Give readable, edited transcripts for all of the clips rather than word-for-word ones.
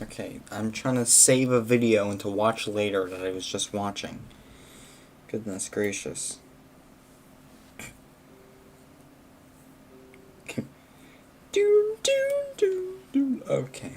Okay, I'm trying to save a video and to watch later that I was just watching. Goodness gracious. Okay.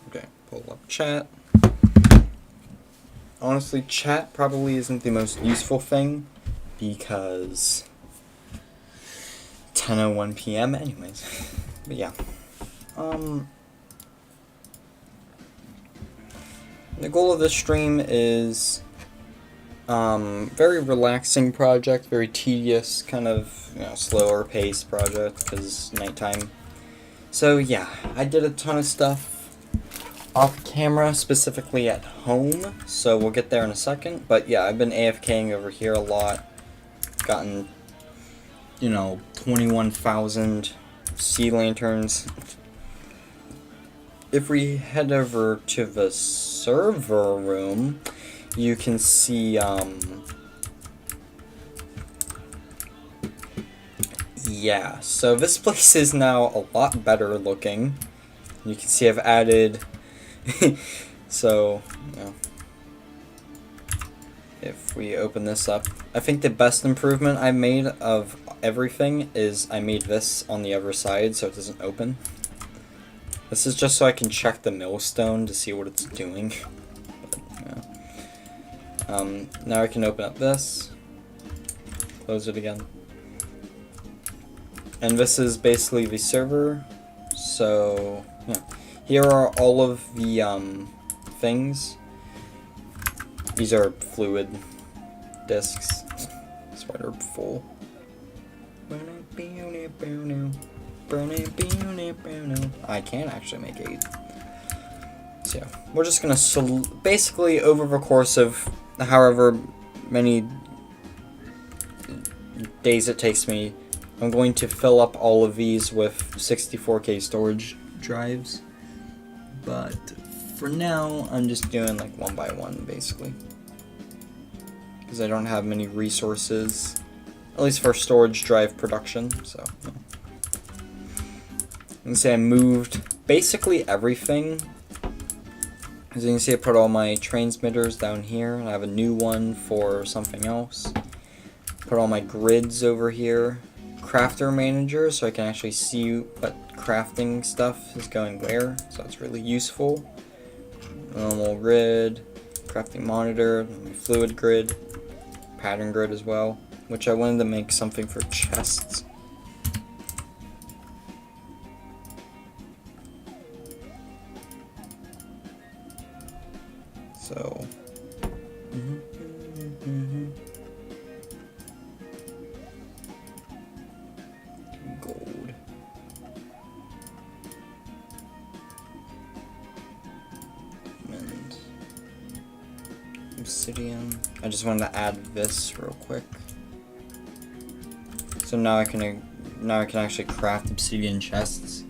Okay, pull up chat. Honestly, chat probably isn't the most useful thing because 10:01 p.m. anyways. But yeah. The goal of this stream is very relaxing project, very tedious, kind of slower paced project because nighttime. So yeah, I did a ton of stuff off camera, specifically at home, so we'll get there in a second. But yeah, I've been AFKing over here a lot, gotten 21,000 sea lanterns. If we head over to the server room, you can see, yeah, so this place is now a lot better looking. You can see I've added, so, if we open this up, I think the best improvement I made of everything is I made this on the other side so it doesn't open. This is just so I can check the millstone to see what it's doing. But, yeah. Now I can open up this, close it again. And this is basically the server. So, yeah. Here are all of the things. These are fluid discs. Spider full. I can actually make 8. So yeah, we're just gonna basically over the course of however many days it takes me, I'm going to fill up all of these with 64K storage drives. But for now, I'm just doing like one by one basically, because I don't have many resources, at least for storage drive production. So yeah. You can see I moved basically everything. As you can see, I put all my transmitters down here, and I have a new one for something else. Put all my grids over here. Crafter manager, so I can actually see what crafting stuff is going where, so that's really useful. Normal grid, crafting monitor, fluid grid, pattern grid as well, which I wanted to make something for chests. So, gold. And obsidian. I just wanted to add this real quick. So now I can actually craft obsidian chests.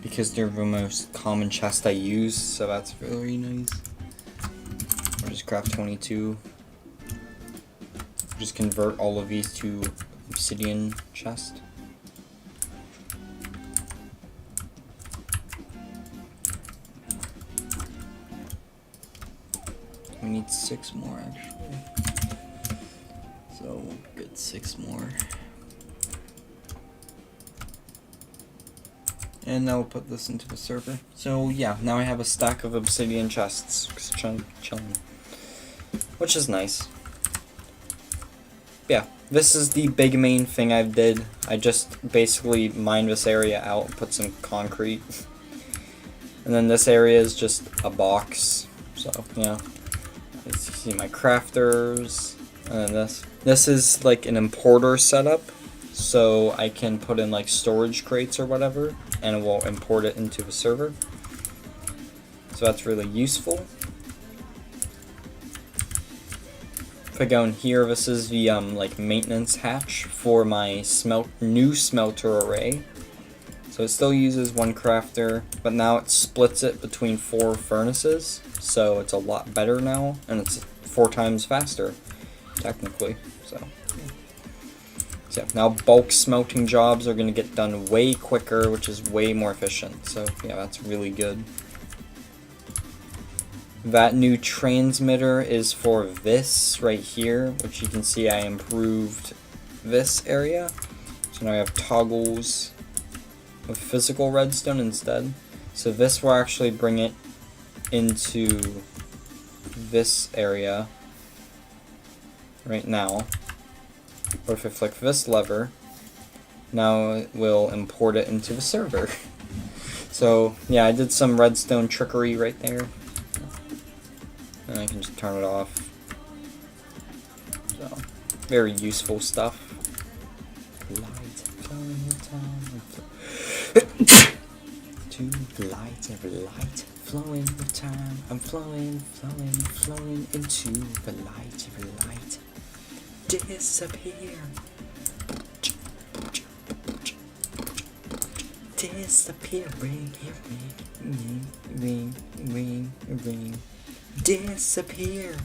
Because they're the most common chest I use, so that's really nice. I'll just craft 22. Just convert all of these to obsidian chest. We need 6 more actually. So we'll get 6 more. And now we'll put this into the server. So yeah, now I have a stack of obsidian chests chilling, which is nice. Yeah, this is the big main thing I did. I just basically mined this area out, put some concrete, and then this area is just a box. So yeah, you see my crafters, and then this is like an importer setup. so I can put in like storage crates or whatever, and it will import it into the server. So that's really useful. If I go in here, this is the like maintenance hatch for my new smelter array. So it still uses one crafter, but now it splits it between 4 furnaces, so it's a lot better now, and it's 4 times faster, technically. So yeah, now bulk smelting jobs are going to get done way quicker, which is way more efficient. So yeah, that's really good. That new transmitter is for this right here, which you can see I improved this area. So now I have toggles with physical redstone instead. So this will actually bring it into this area right now. Or if I flick this lever, now it will import it into the server. So yeah, I did some redstone trickery right there. And I can just turn it off. So, very useful stuff. To the light, every light flowing with time. I'm flowing, flowing, flowing into the light, every light disappear. Disappearing, ring, ring, ring. Disappear.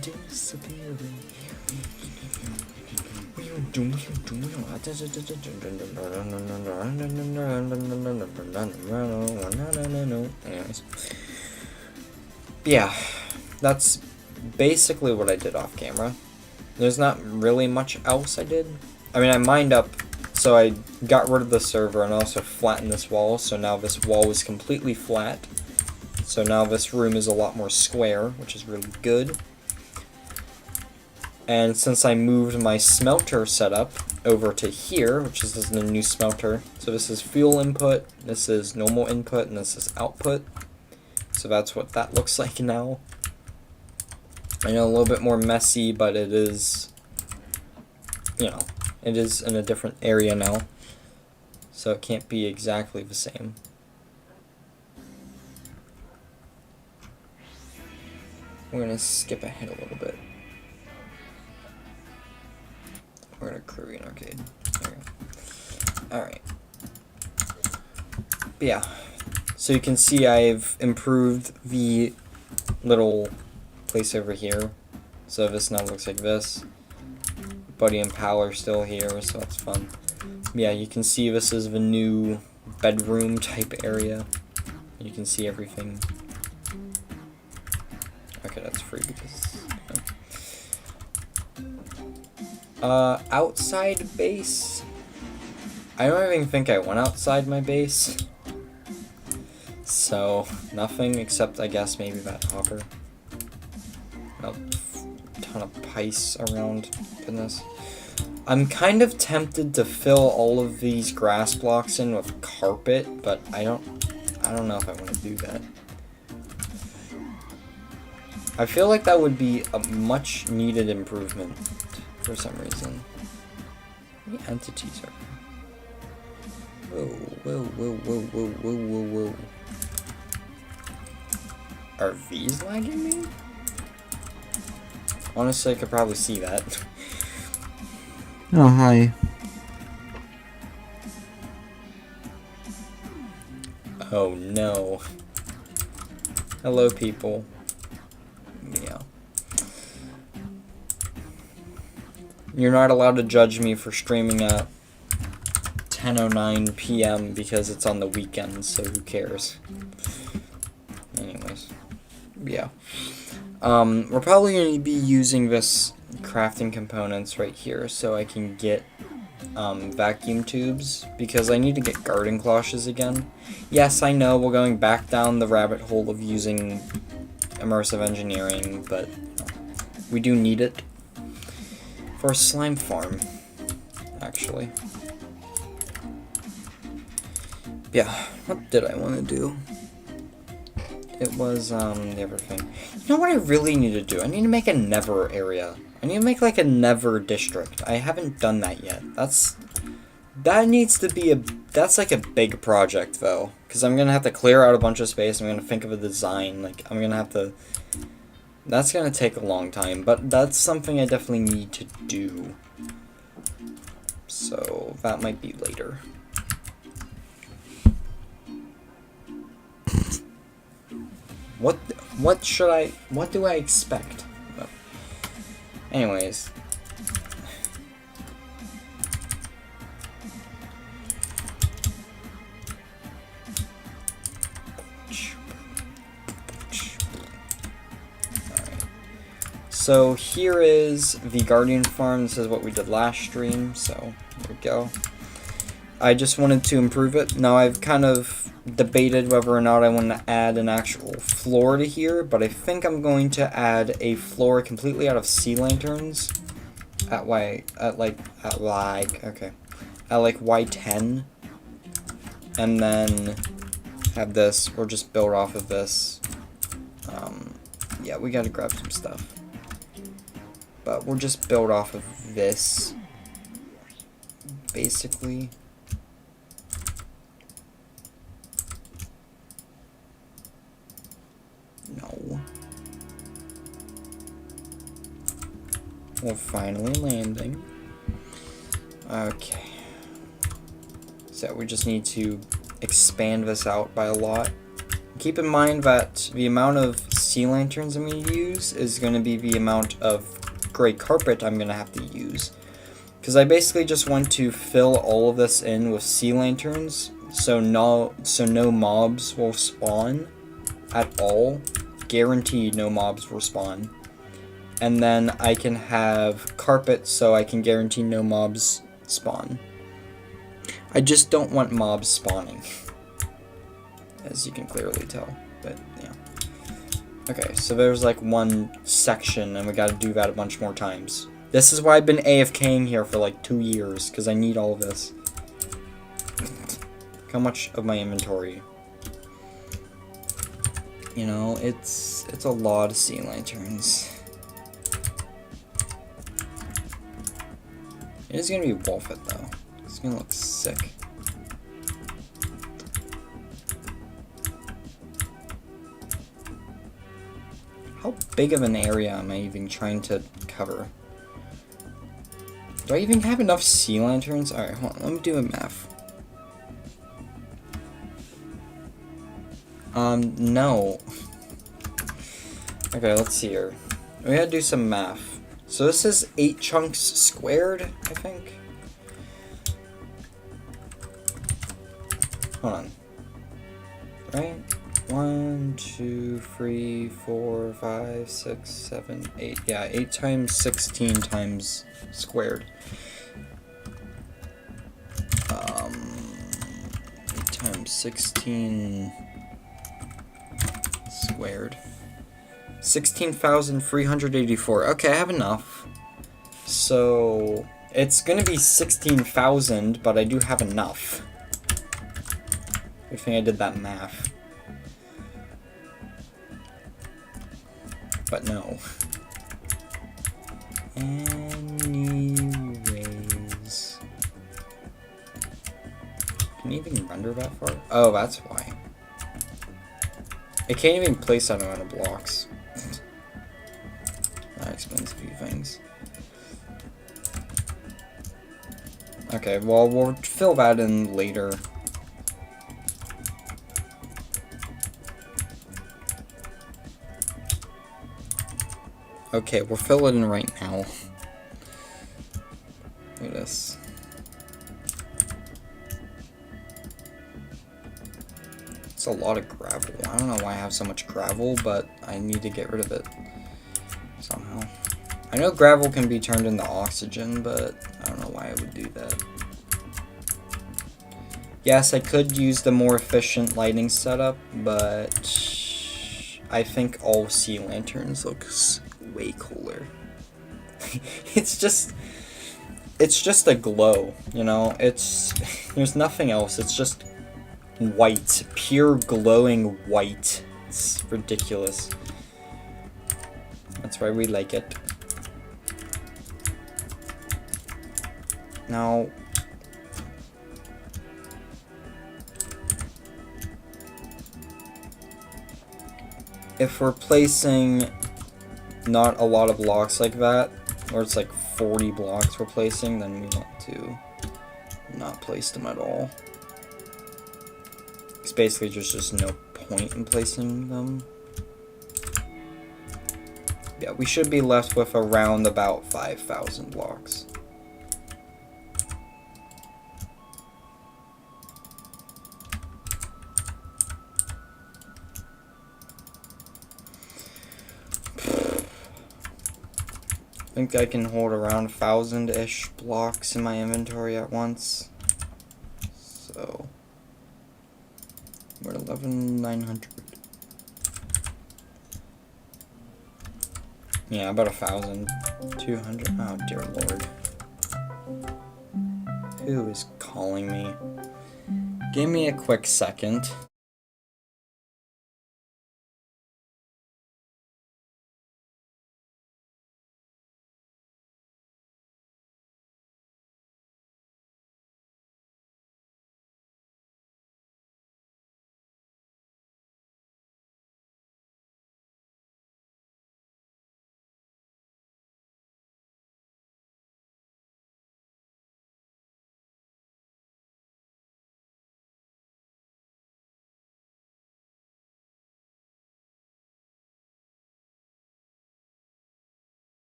Disappearing. Anyways. Yeah, that's basically what I did off camera. There's not really much else I did. I mean, I mined up, so I got rid of the server and also flattened this wall, so now this wall is completely flat. So now this room is a lot more square, which is really good. And since I moved my smelter setup over to here, which is the new smelter, so this is fuel input, this is normal input, and this is output. So that's what that looks like now. I know a little bit more messy, but it is, you know, it is in a different area now. So it can't be exactly the same. We're going to skip ahead a little bit. We're going to Korean arcade. There we go. Alright. Yeah. So you can see I've improved the little place over here. So this now looks like this. Buddy and Pal are still here, so that's fun. Yeah, you can see this is the new bedroom type area. You can see everything. Okay, that's free because... outside base? I don't even think I went outside my base. So, nothing except, I guess, maybe that hopper. A ton of pice around. Goodness. I'm kind of tempted to fill all of these grass blocks in with carpet, but I don't know if I want to do that. I feel like that would be a much needed improvement for some reason. The entities are... Whoa, whoa, whoa, whoa, whoa, whoa, whoa, whoa. Are these lagging me? Honestly, I could probably see that. Oh, hi. Oh no. Hello, people. Yeah. You're not allowed to judge me for streaming at 10:09 p.m. because it's on the weekend, so who cares? Anyways. Yeah. We're probably going to be using this crafting components right here so I can get vacuum tubes because I need to get garden cloches again. Yes, I know we're going back down the rabbit hole of using immersive engineering, but we do need it for a slime farm, actually. Yeah, what did I want to do? It was, the other thing. You know what I really need to do? I need to make a nether area I need to make like a never district. I haven't done that yet. That needs to be that's like a big project though. Because I'm going to have to clear out a bunch of space. I'm going to think of a design. Like, I'm going to have to... That's going to take a long time. But that's something I definitely need to do. So, that might be later. What do I expect? But anyways. So here is the Guardian Farm. This is what we did last stream, so there we go. I just wanted to improve it. Now I've kind of debated whether or not I want to add an actual floor to here, but I think I'm going to add a floor completely out of sea lanterns at like Y10, and then have this, or just build off of this. Yeah, we gotta grab some stuff. But we'll just build off of this, basically. No. We're finally landing. Okay. So we just need to expand this out by a lot. Keep in mind that the amount of sea lanterns I'm going to use is going to be the amount of gray carpet I'm going to have to use. Because I basically just want to fill all of this in with sea lanterns, so no mobs will spawn at all. Guaranteed no mobs will spawn. And then I can have carpet so I can guarantee no mobs spawn. I just don't want mobs spawning. As you can clearly tell, but yeah. Okay, so there's like one section and we gotta do that a bunch more times. This is why I've been AFKing here for like 2 years, because I need all of this. How much of my inventory? You know, it's a lot of sea lanterns. It is gonna be worth it though. It's gonna look sick. How big of an area am I even trying to cover? Do I even have enough sea lanterns? Alright, hold on, let me do a math. No. Okay, let's see here. We gotta do some math. So this is 8 chunks squared, I think. Hold on. Right? 1, 2, 3, 4, 5, 6, 7, 8. Yeah, 8 times 16 times squared. 8 times 16 squared. 16,384. Okay, I have enough. So it's gonna be 16,000, but I do have enough. Good thing I did that math. But no. Anyways. Can you even render that far? Oh, that's why. I can't even place that amount of blocks. That explains a few things. Okay, well, we'll fill that in later. Okay, we'll fill it in right now. Look at this. It's a lot of gravel. I don't know why I have so much gravel, but I need to get rid of it somehow. I know gravel can be turned into oxygen, but I don't know why I would do that. Yes, I could use the more efficient lighting setup, but I think all sea lanterns looks way cooler. It's just a glow, you know? There's nothing else. It's just white, pure glowing white. It's ridiculous. That's why we like it. Now, if we're placing not a lot of blocks like that, or it's like 40 blocks we're placing, then we want to not place them at all. It's basically just no point in placing them. Yeah, we should be left with around about 5,000 blocks. I think I can hold around 1,000-ish blocks in my inventory at once. So we're at 11,900. Yeah, about 1,200. Oh dear lord. Who is calling me? Give me a quick second.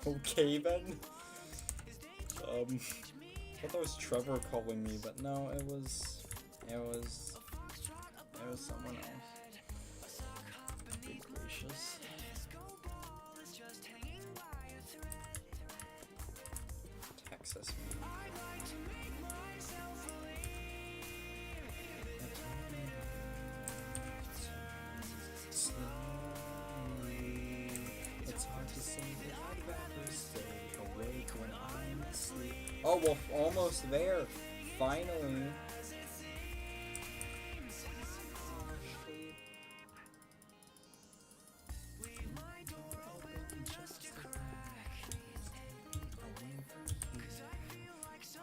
Okay then. I thought that was Trevor calling me, but no, it was someone else. Good gracious. Texas me. It's hard to say that I'd rather stay awake when I'm asleep. Oh, well, almost there. Finally.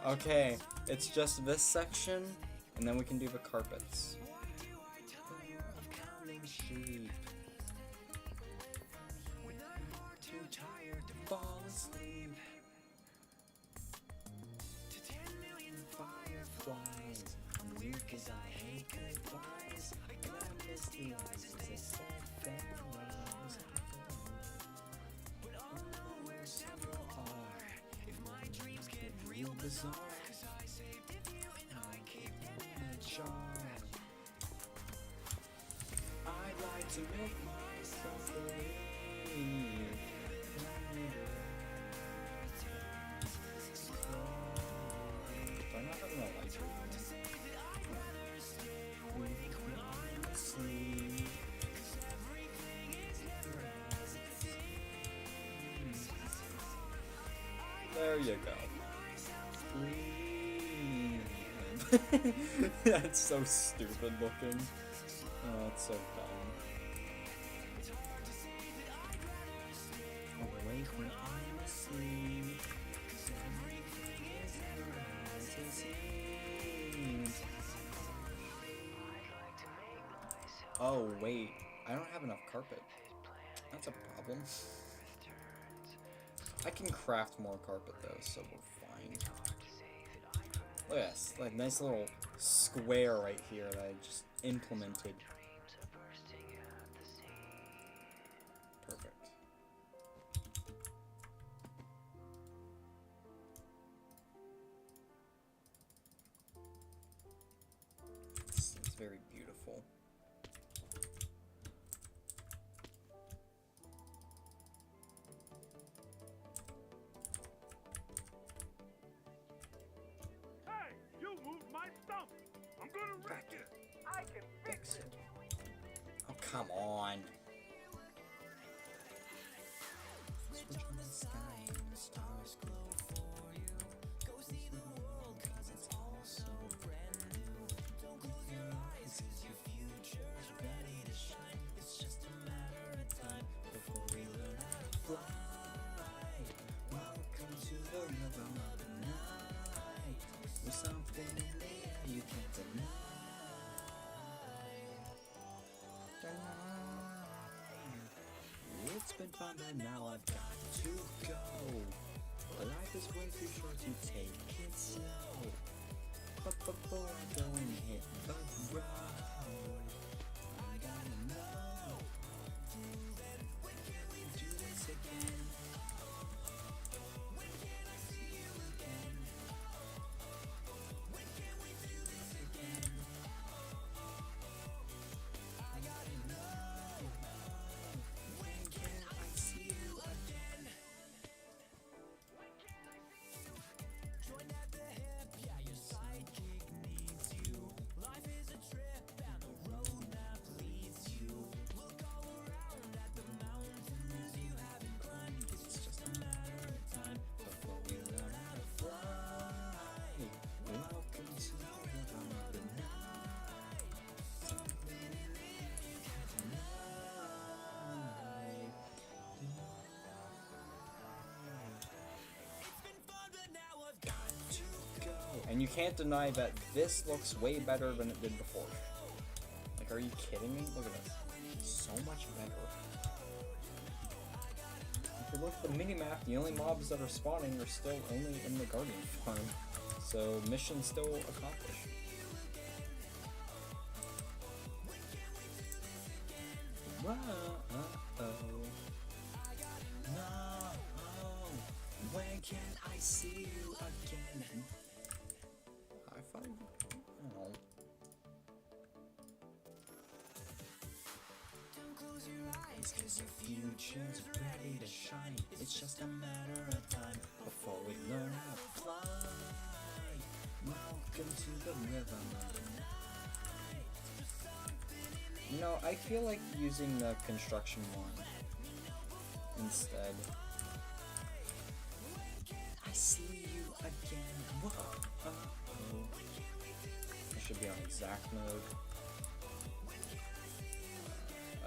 Okay, it's just this section, and then we can do the carpets. Sheep. Too tired to fall asleep. To 10 million fireflies. Cause I hate goodbyes. I miss the eyes as they said farewells. But all the worse ever are. If my dreams get real bizarre. Cause I saved it you and I keep them in a jar. I'd like to make myself believe. Do I not have enough lights right now? There you go. That's so stupid looking. Oh, that's so dumb. Awake when I'm asleep. Oh, wait. I don't have enough carpet. That's a problem. I can craft more carpet though, so we're fine. Look at this, like nice little square right here that I just implemented. Perfect. It's very beautiful. Oh, come on. sky and the stars glow for you. Go see the world, cause it's all so brand new. Don't close your eyes, cause your future's ready to shine. It's just a matter of time before we learn how to fly. Welcome to the rhythm of the night. There's something in the air you can't deny. It's been fun, but now I've got to go. Life is way too short to take it slow. But before I go and hit the road, I gotta know, when can we do this again? When can I see you again? When can we do this again? I gotta know, when can I see you again? Join at the hip, yeah, your sidekick needs you. Life is a trip and the roadmap leads you. Look all around at the mountains you haven't climbed. It's just a matter of time before we learn how to fly. Welcome to the rhythm of the night. Something in the air you can't deny. It's been fun, but now I've got to go. And you can't deny that this looks way better than it did before. Like, are you kidding me? Look at this. So much better. If you look at the minimap, the only mobs that are spawning are still only in the Guardian farm. So, mission still accomplished. Whoa, no, when can I see you again? High five? Oh. Don't close your eyes, cause your future's ready to shine. It's just a matter of time before we learn how to fly. Welcome to the rhythm of the night. You know, I feel like using the construction one instead. I see you again. Whoa. I should be on exact mode.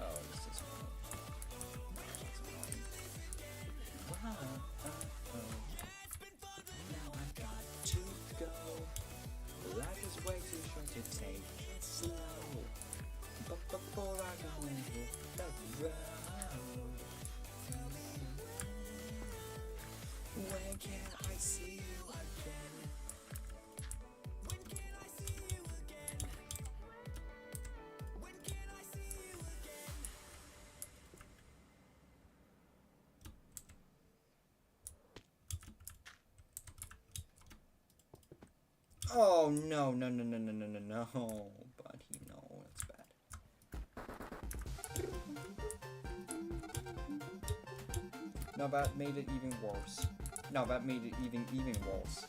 Oh, this is one. That's annoying. Now I've got to go. Life is way too short to take it slow. But before I go and hit the road, when can I see you again? When can I see you again? When can I see you again? Oh no, no, no, no, no, no, no, no, buddy, no, that's bad. No, that made it even worse. No, that made it even worse.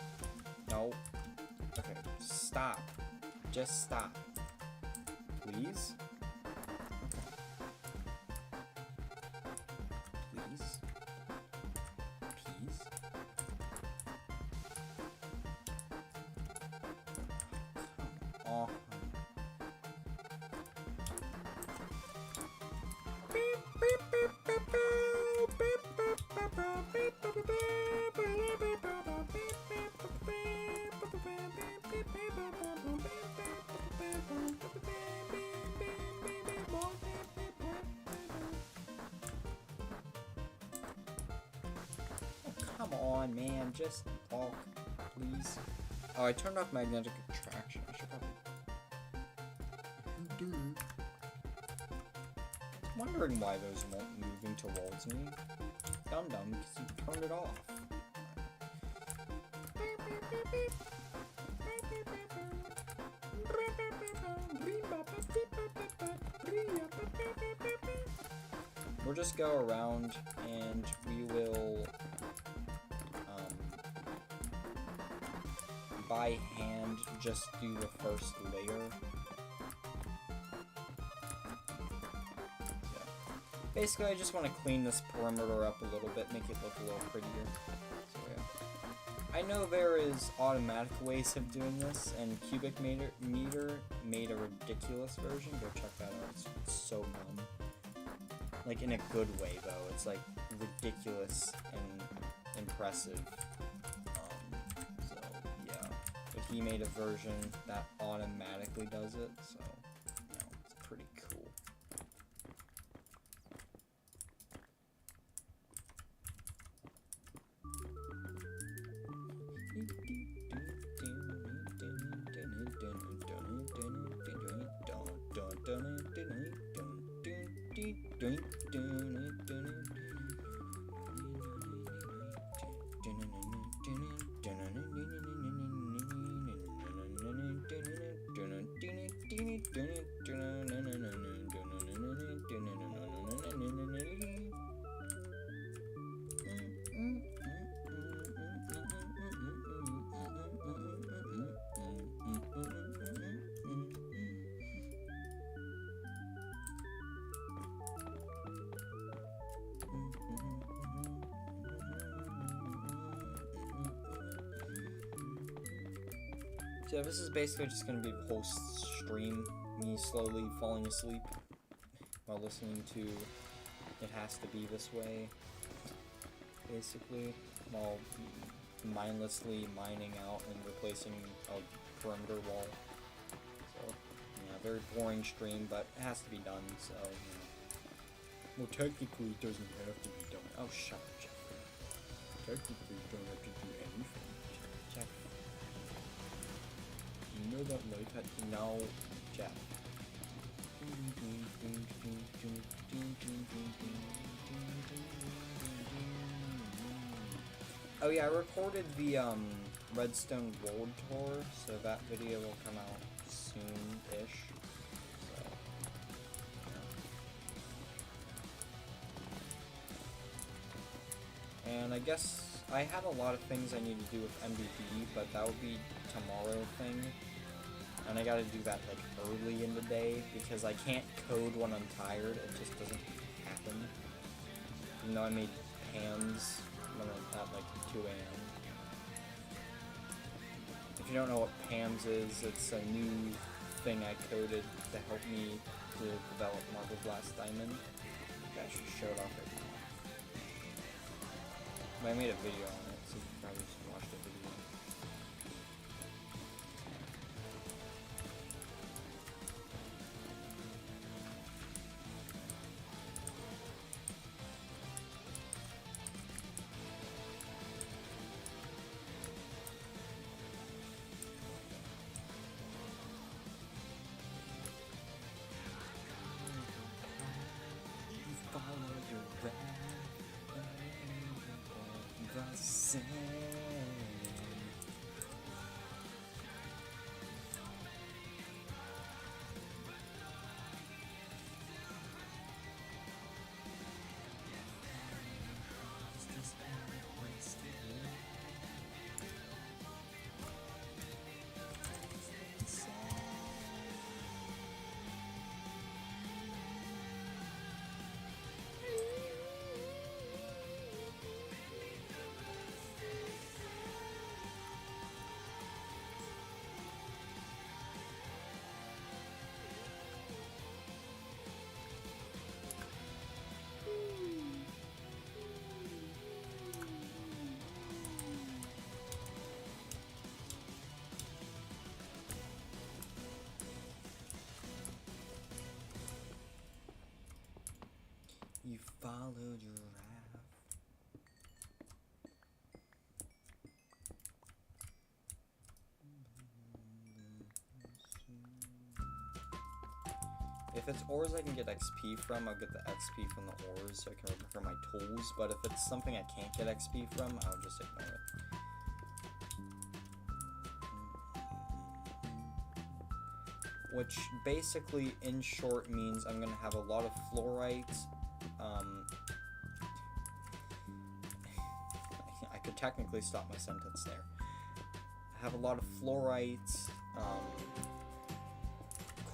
No. Okay, stop. Just stop. Please? Please? Please? Come on. Beep, beep, beep, beep, beep, beep, beep, beep, beep, beep, come on, man, just talk, please. Oh, I turned off magnetic attraction. I should probably do. Wondering why those weren't moving towards me. Dumb, because you turned it off. We'll just go around and we will by hand just do the first layer. Yeah. basically, I just want to clean this perimeter up a little bit, make it look a little prettier. So yeah. I know there is automatic ways of doing this, and Cubic Meter made a ridiculous version. Go check that out. It's so dumb. Like, in a good way, though. It's, like, ridiculous and impressive. So, yeah. But he made a version that automatically does it, so, you know, it's pretty cool. So yeah, this is basically just going to be the whole stream, me slowly falling asleep while listening to It Has to Be This Way, basically, while mindlessly mining out and replacing a perimeter wall. So, yeah, very boring stream, but it has to be done, so, you know. Well, technically it doesn't have to be done. Oh, shut up, Jeffrey. Technically you don't have to do anything, Jeffrey. You know that life had to know, Jeff. Oh yeah, I recorded the Redstone World Tour, so that video will come out soon-ish. So, yeah. And I guess I have a lot of things I need to do with MVP, but that would be tomorrow thing. And I gotta do that, like, early in the day, because I can't code when I'm tired. It just doesn't happen. Even though I made Pam's when I'm at, like, 2 a.m. If you don't know what Pam's is, it's a new thing I coded to help me to develop Marble Blast Diamond. I should show it off right now. But I made a video on it, so you can probably just watch the video. Follow your path, the same. Is this how it wasted? You followed your wrath. If it's ores I can get XP from, I'll get the XP from the ores so I can repair my tools, but if it's something I can't get XP from, I'll just ignore it. Which basically, in short, means I'm going to have a lot of fluorite. I could technically stop my sentence there. I have a lot of fluorite,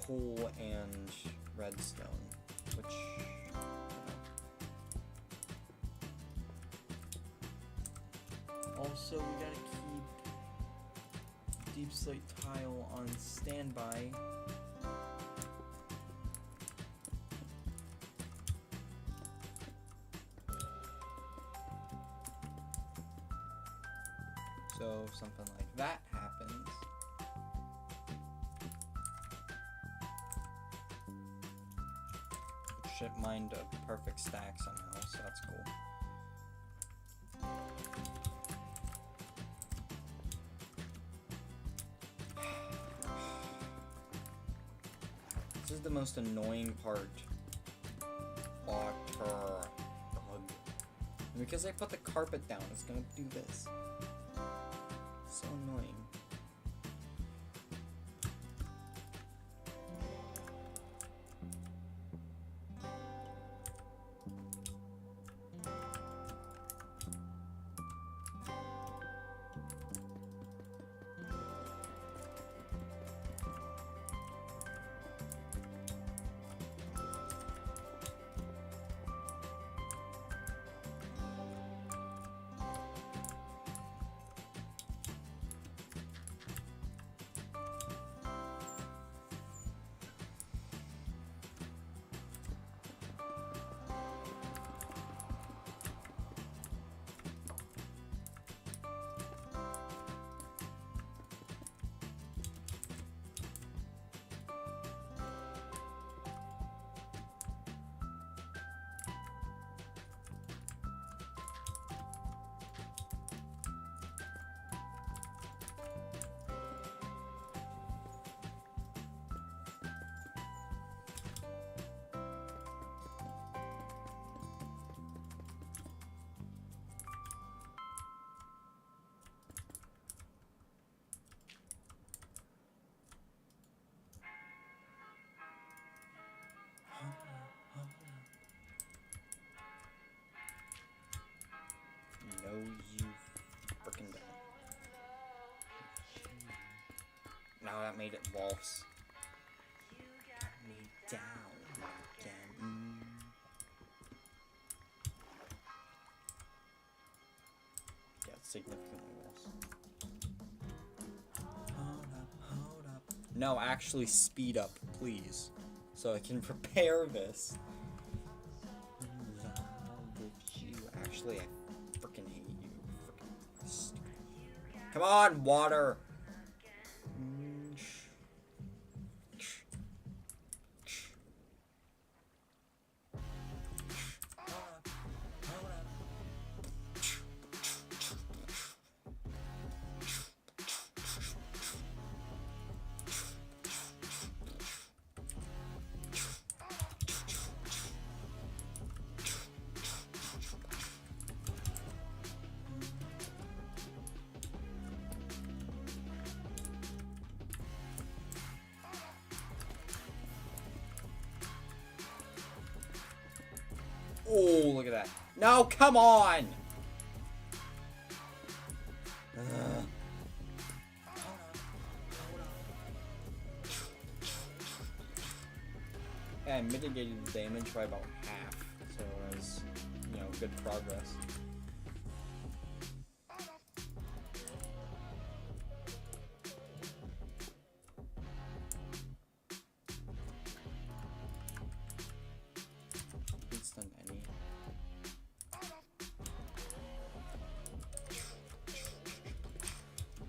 coal, and redstone, which, Also, we gotta keep deep slate tile on standby. So if something like that happens, it should mind a perfect stack somehow, so that's cool. This is the most annoying part. Water. Ugh. And because I put the carpet down, it's gonna do this. So annoying. No, you frickin' don't. Now that made it waltz. Got me down again. Yeah, it's significantly worse. Hold up. No, actually speed up, please. So I can prepare this. Love with you. Actually, I freaking hate you. Freaking stupid. Come on, water! Oh, look at that. No, come on! Yeah, I mitigated the damage by about half, so it was, you know, good progress. Instant any.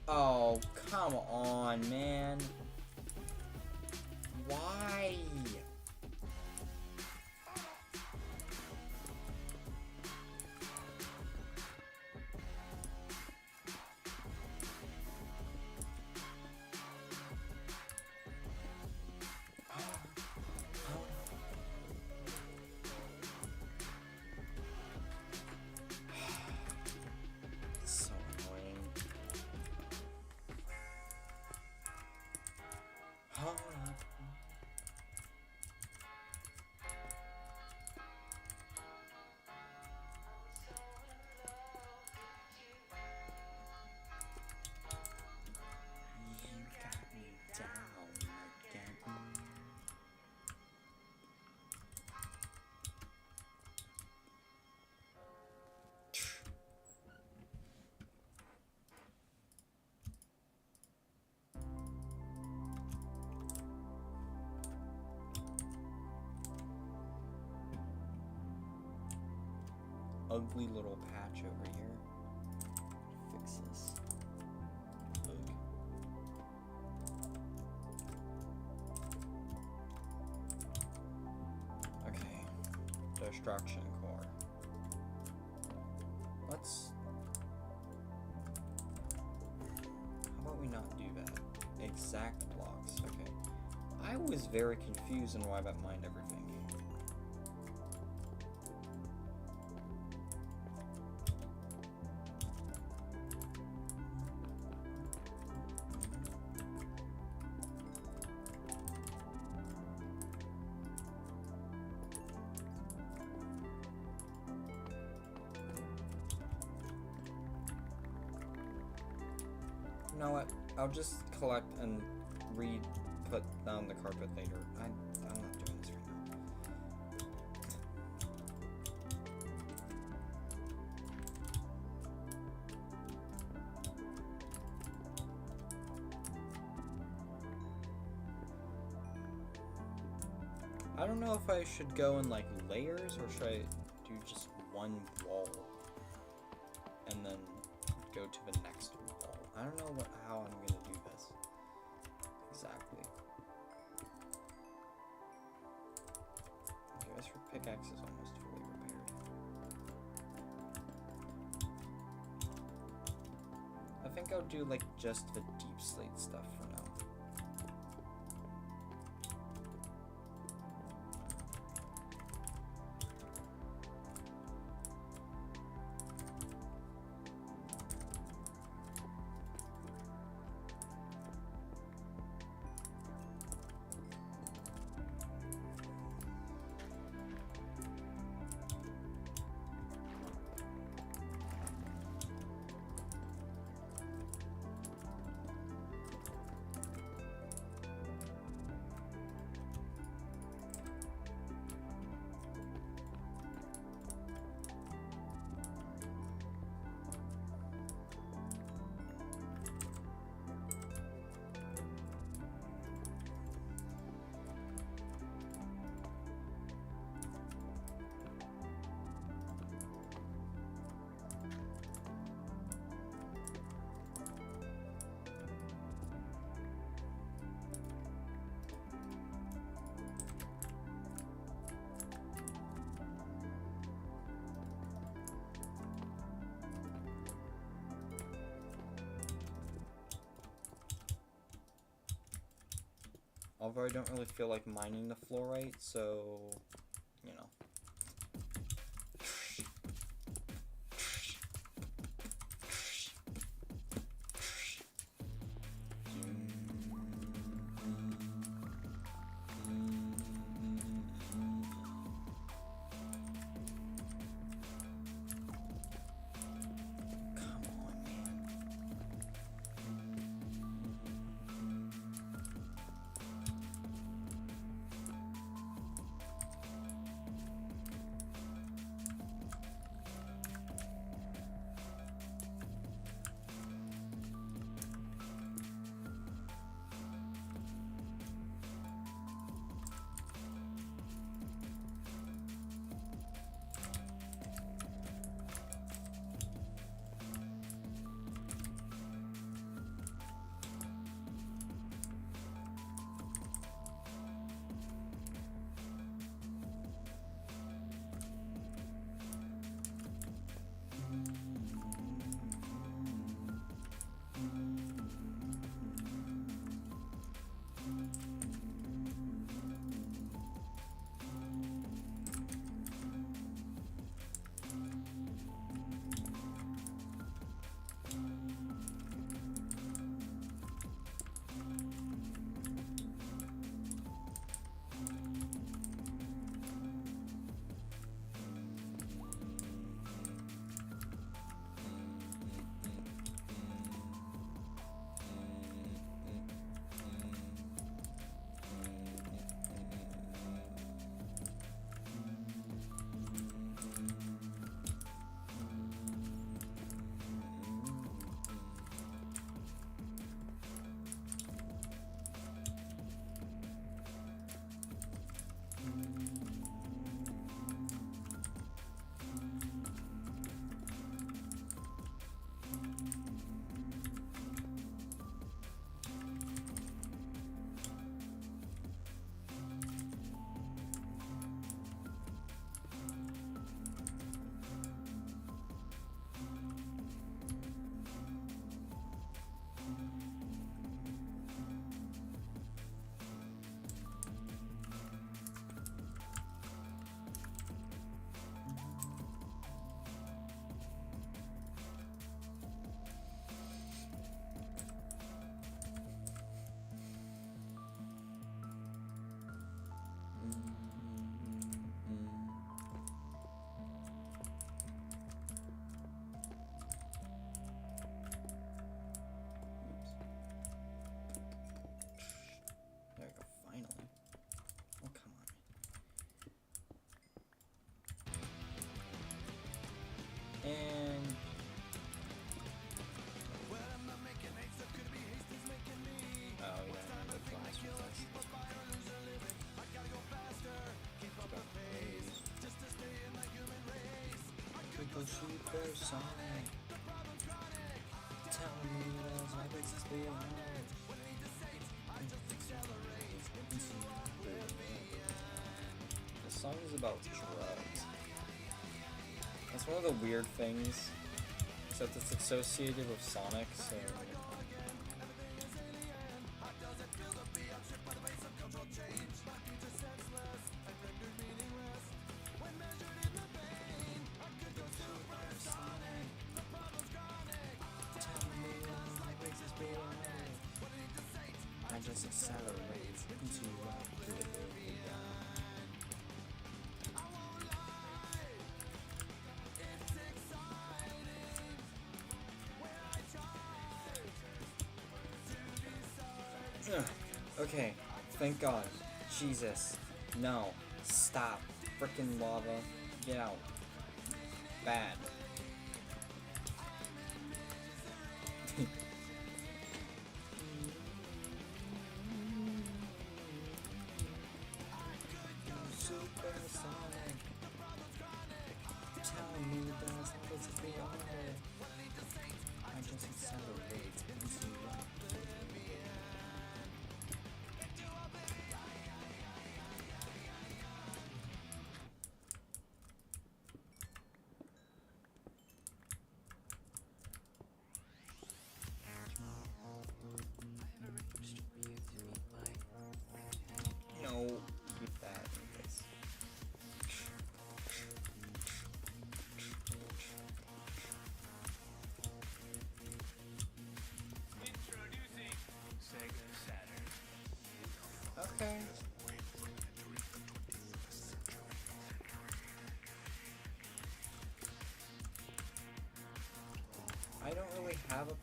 Oh, come on, man. Why? So annoying. Hold up. ugly little patch over here. Fix this. Ugh. Okay. Destruction core. Let's... How about we not do that? Exact blocks. Okay. I was very confused on why that mined everything. You know what? I'll just collect and re-put down the carpet later. I'm not doing this right now. I don't know if I should go in like layers or should I do just one wall and then go to the next wall. I don't know how I'm gonna do this exactly. Okay, this pickaxe is almost fully repaired. I think I'll do like just the deep slate stuff for now. Although I don't really feel like mining the fluorite, so, you know. There we go, finally. Oh, come on. And... oh, yeah, the flash was this. Triple supersonic. Tell me those habits is beyond. The song is about drugs. That's one of the weird things, except it's associated with Sonic, so... I just accelerate into oblivion. Okay, thank God. Jesus. No. Stop. Frickin' lava. Get out. Bad. Supersonic. Tell me does this beyond it. I just accelerate into oblivion. No, keep that in place. Introducing Sega Saturn. Okay. I don't really have a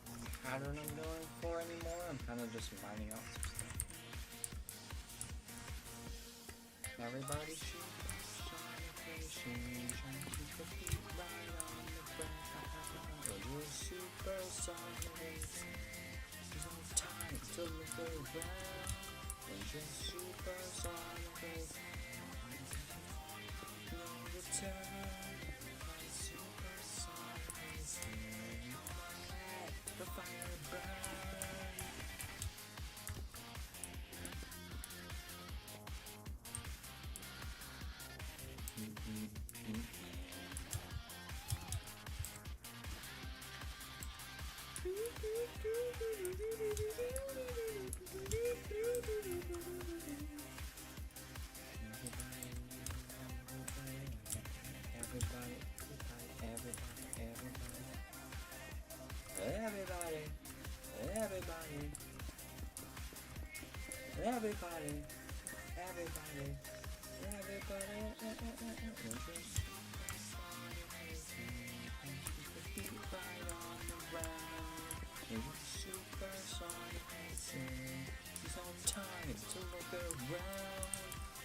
pattern I'm going for anymore. I'm kind of just finding out some stuff. Everybody shoot celebration, trying to keep the feet right on the ground. We're supersonic. There's no time to look around. We're just supersonic. No return. Supersonic. Let the fire burn. Supersonic racing. There's no time to look around.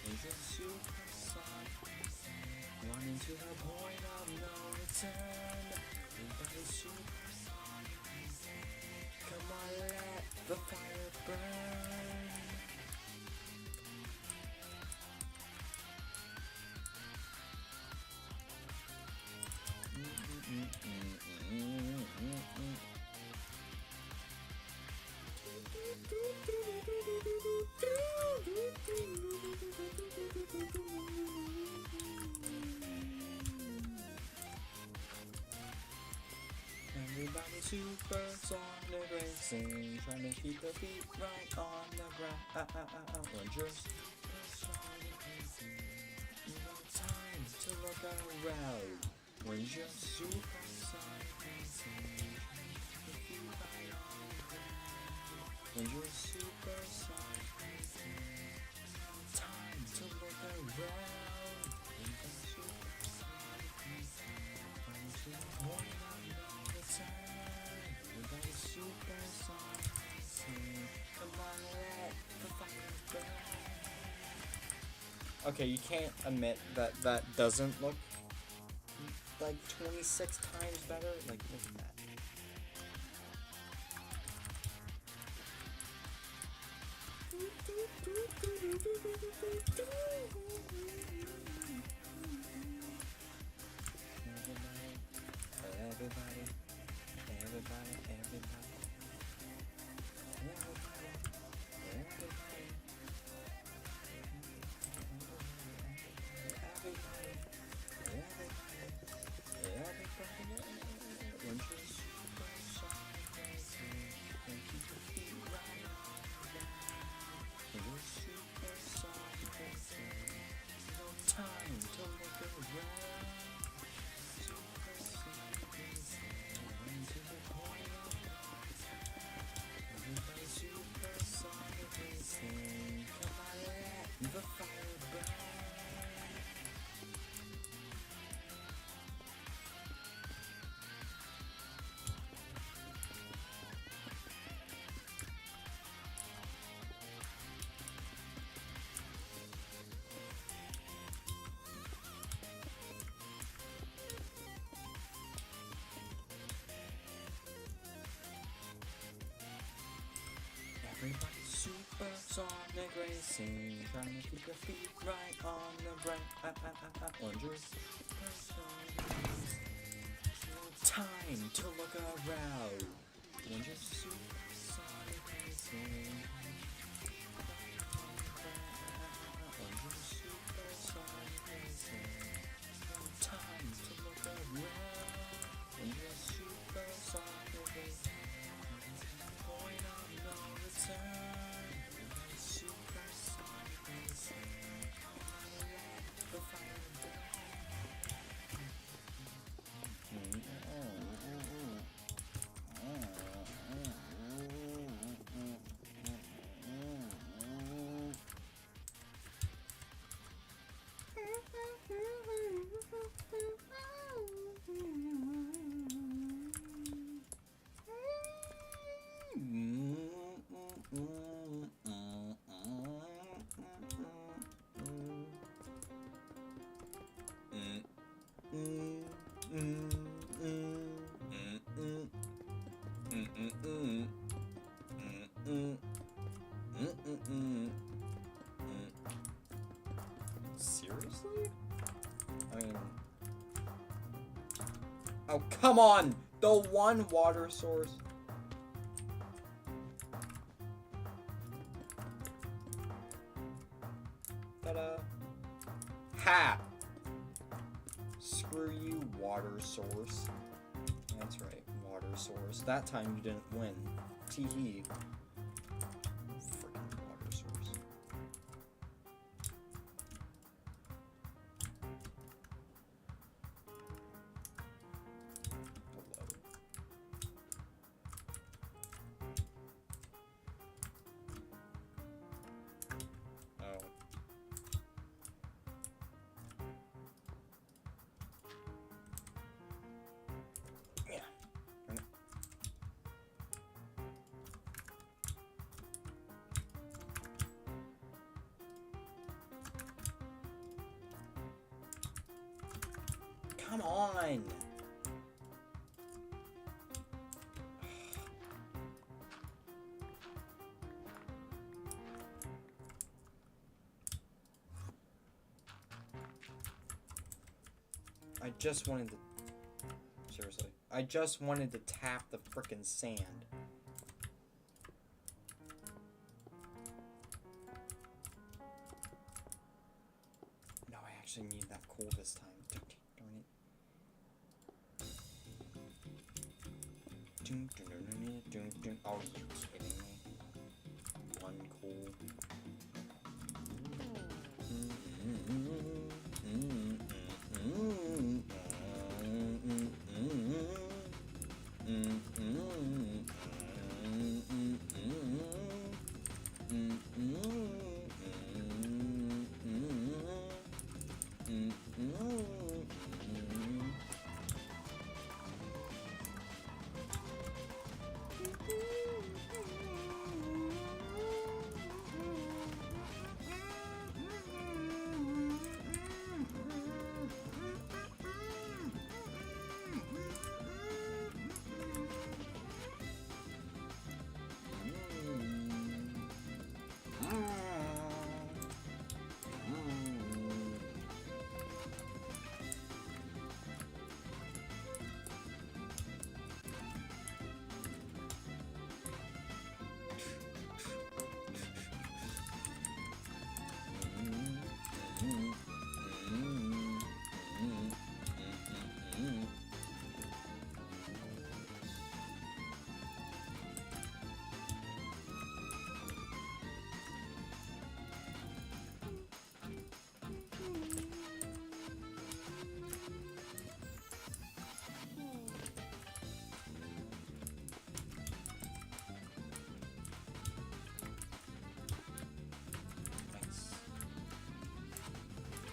It's a supersonic racing. Running to the point of no return. Everybody's supersonic racing. Come on, let the fire burn. Everybody supersonic racing, trying to keep their feet right on the ground. We're just supersonic racing. No time to look around. We're just supersonic racing, trying to keep their feet right on the ground. We're just supersonic racing. No time to look Okay, you can't admit that that doesn't look like 26 times better. Like, look at that. Everybody, everybody, everybody, time to look around. Everybody supersonic racing. Come on, let the fire burn. Everybody supersonic racing, trying to keep your feet right on the brake. On your supersonic racing. Time to look around. When you're supersonic racing. On your supersonic racing. Time to look around. When you're supersonic racing. Point of no return. Supersonic racing. The fire burn. Seriously? I mean... Oh, come on! The one water source. Ta-da. Ha! Screw you, water source. That's right, water source. That time you didn't win. Tee-hee. Freaking water source. Hello? Oh. Yeah. Come on! I just wanted to... Seriously. I just wanted to tap the frickin' sand. No, I actually need that coal this time. Darn it. Oh, are you kidding me? One coal.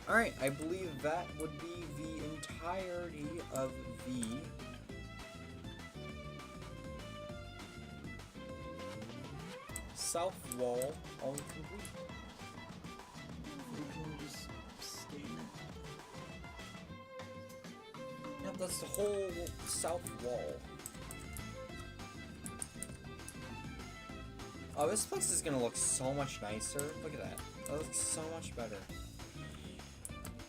Alright, I believe that would be the entirety of the south wall all complete. We can just stay in it. Yep, that's the whole south wall. Oh, this place is gonna look so much nicer. Look at that. That looks so much better.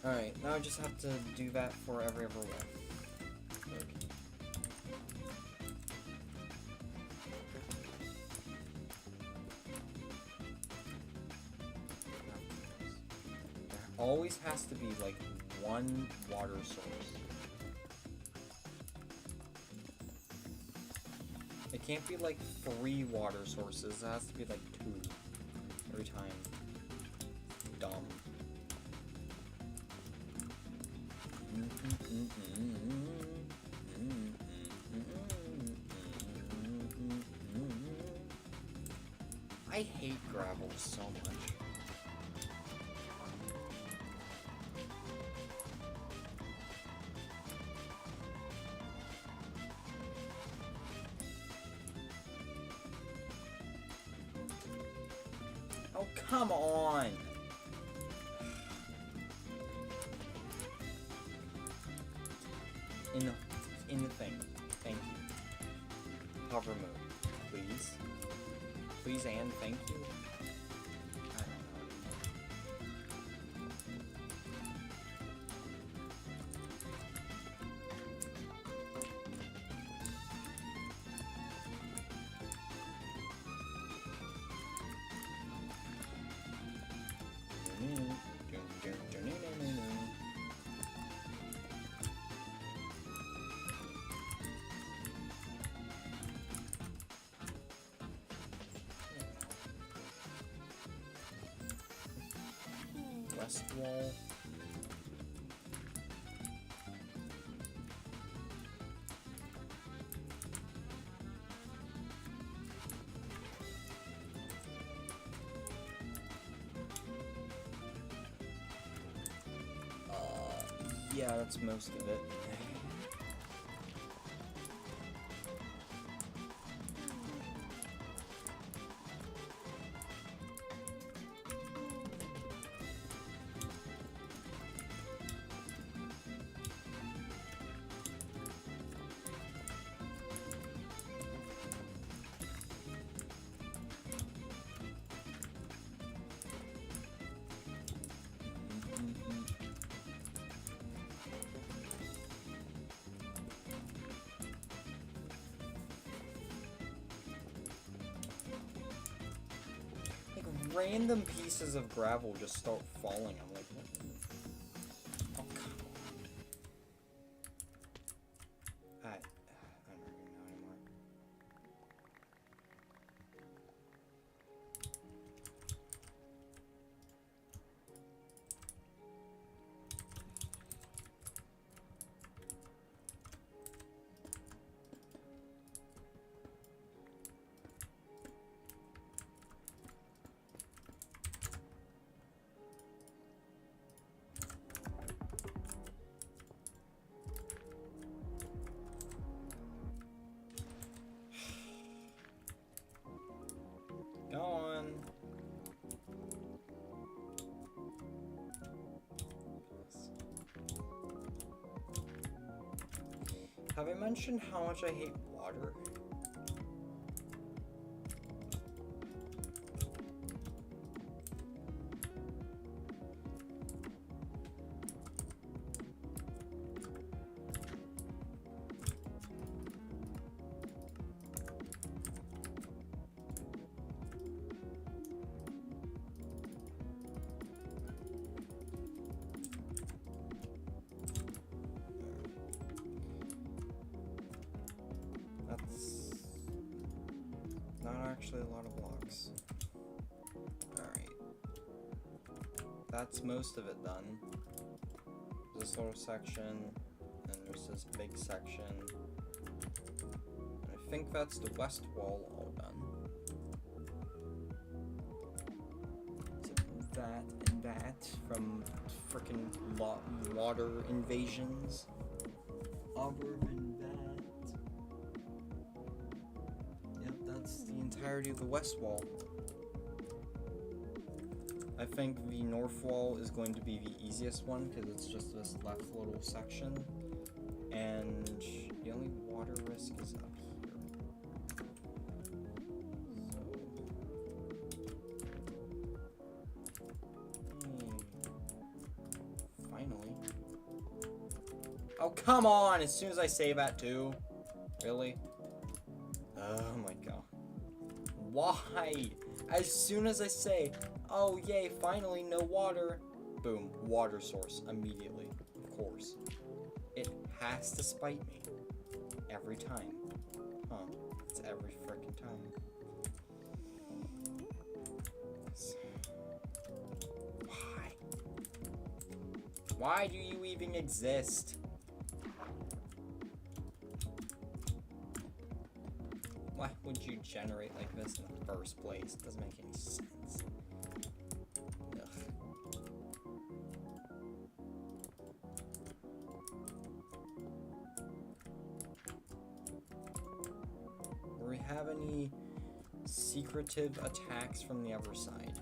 Alright, now I just have to do that for every other wall. Okay. There always has to be, like, one water source. It can't be like 3 water sources, it has to be like 2 every time. Dumb. I hate gravel so much. Oh, come on! In the thing. Thank you. Hover mode. Please. Please and thank you. I don't West wall. Yeah, that's most of it. Random pieces of gravel just start falling. I'm like, what? Oh, come on. I don't even know anymore. Go on. Have I mentioned how much I hate water? That's not actually a lot of blocks. Alright. That's most of it done. This little section, and there's this big section. And I think that's the west wall all done. So that and that from freaking water invasions. Other than that, yep, that's the entirety of the west wall. I think the north wall is going to be the easiest one because it's just this left little section, and the only water risk is up here. Finally. Oh, come on! As soon as I say that too. Really? Oh my god. Why? As soon as I say, oh yay, finally no water. Boom, water source immediately. Of course. It has to spite me. Every time. Huh. It's every freaking time. Why? Why do you even exist? Why would you generate like this in the first place? It doesn't make any sense. Ugh. Do we have any secretive attacks from the other side?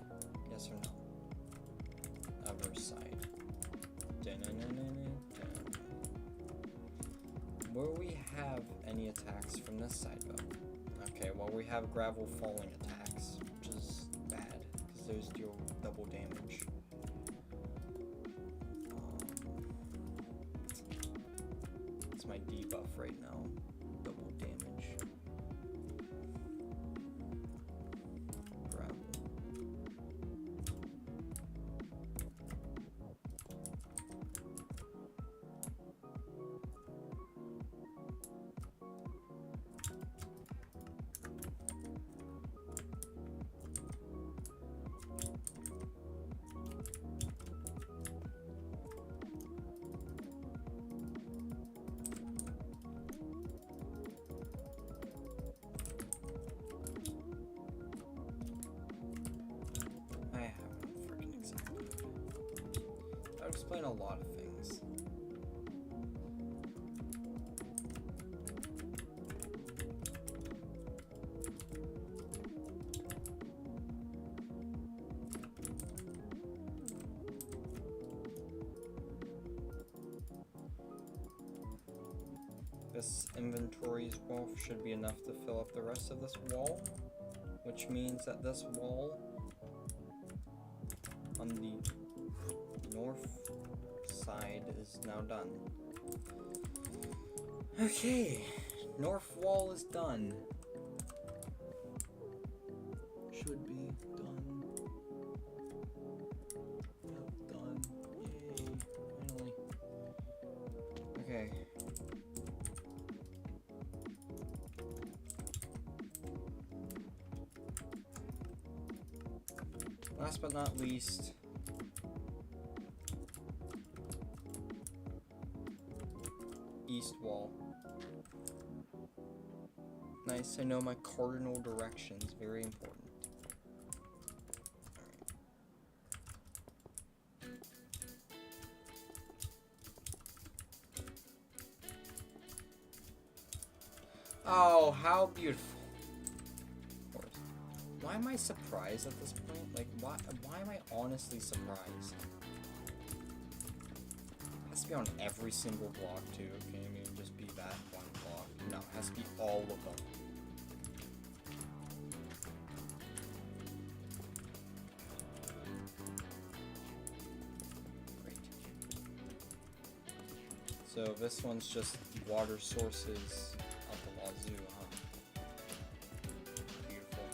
Yes or no? Other side. Will we have any attacks from this side though? Okay, well we have gravel falling attacks, which is bad, because those deal double damage. It's my debuff right now. Double damage. Gravel. That would explain a lot of things. This inventory's wealth should be enough to fill up the rest of this wall, which means that this wall on the north side is now done. Okay, north wall is done. Should be done. Yep, done. Yay, finally. Okay. Last but not least, east wall. Nice, I know my cardinal directions, very important. Oh, how beautiful. Of course. Why am I surprised at this point? Like, why am I honestly surprised? It has to be on every single block too. Okay, I mean, just be that one block. No, it has to be all of them. Great. So this one's just water sources up the wazoo, huh? Beautiful.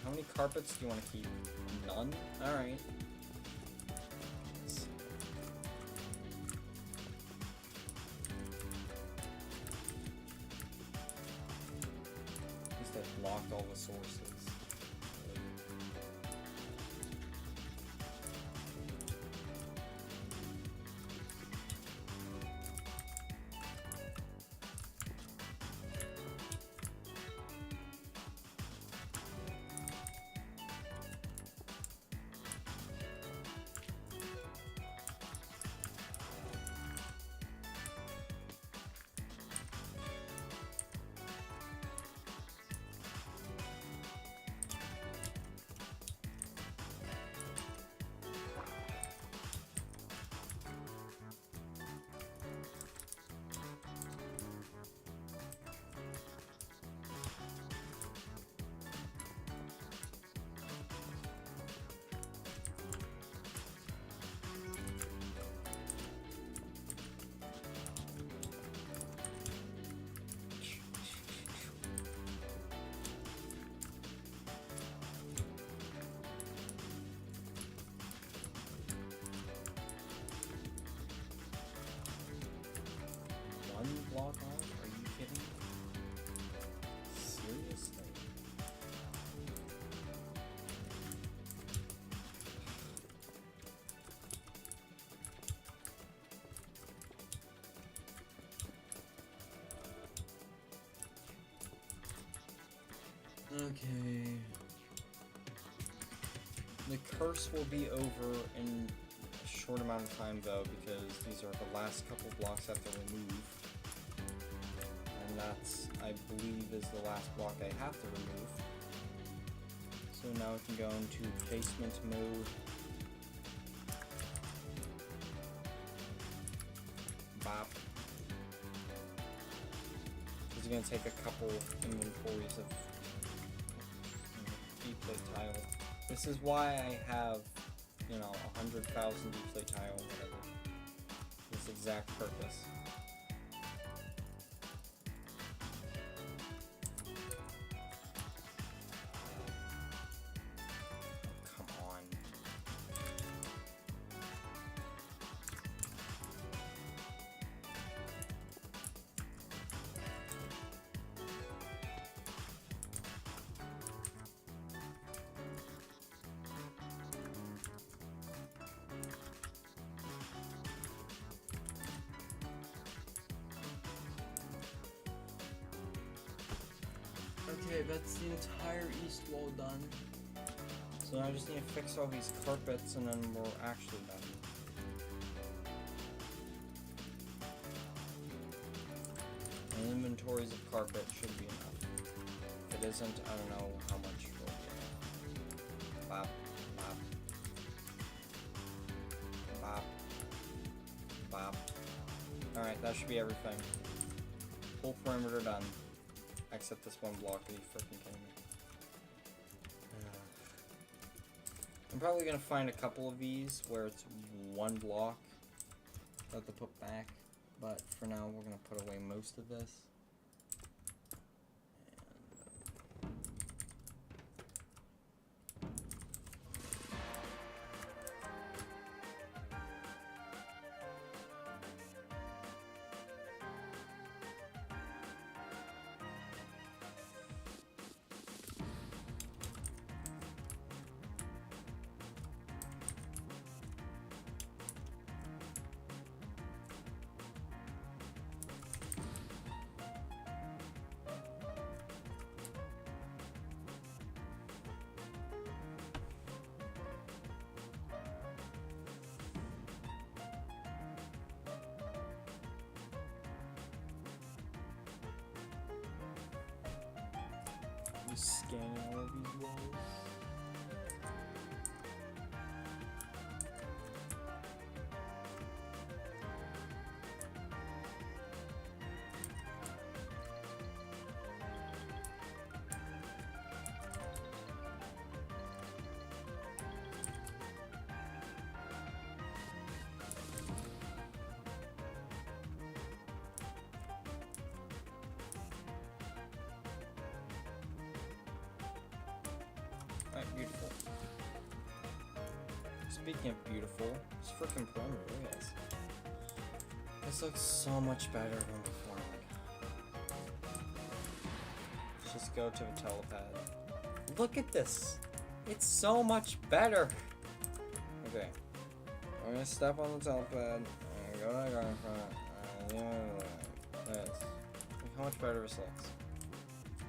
How many carpets do you want to keep? None? Alright. At least I've blocked all the sources. block off? Are you kidding me? Seriously? Okay. The curse will be over in a short amount of time though, because these are the last couple blocks I have to remove. And that's, I believe, is the last block I have to remove. So now we can go into placement mode. Bop. It's gonna take a couple inventories of D-plate tile. This is why I have, 100,000 D-plate tile, whatever. This exact purpose. Come on. Okay, that's the entire east wall done. So now I just need to fix all these carpets and then we're actually done. And inventories of carpet should be enough. If it isn't, I don't know how much will be enough. Bop, bop. Bop. Bop. Alright, that should be everything. Full perimeter done. Except this one block, are you freaking kidding me? I'm probably gonna find a couple of these where it's one block that I have to put back, but for now we're gonna put away most of this. Just scanning all of these walls. Alright, beautiful. Speaking of beautiful, it's freaking perimeter, look at this. This looks so much better than before. Let's just go to the telepad. Look at this! It's so much better! Okay. I'm gonna step on the telepad, and go to the garden front, and look at this. Look how much better this looks.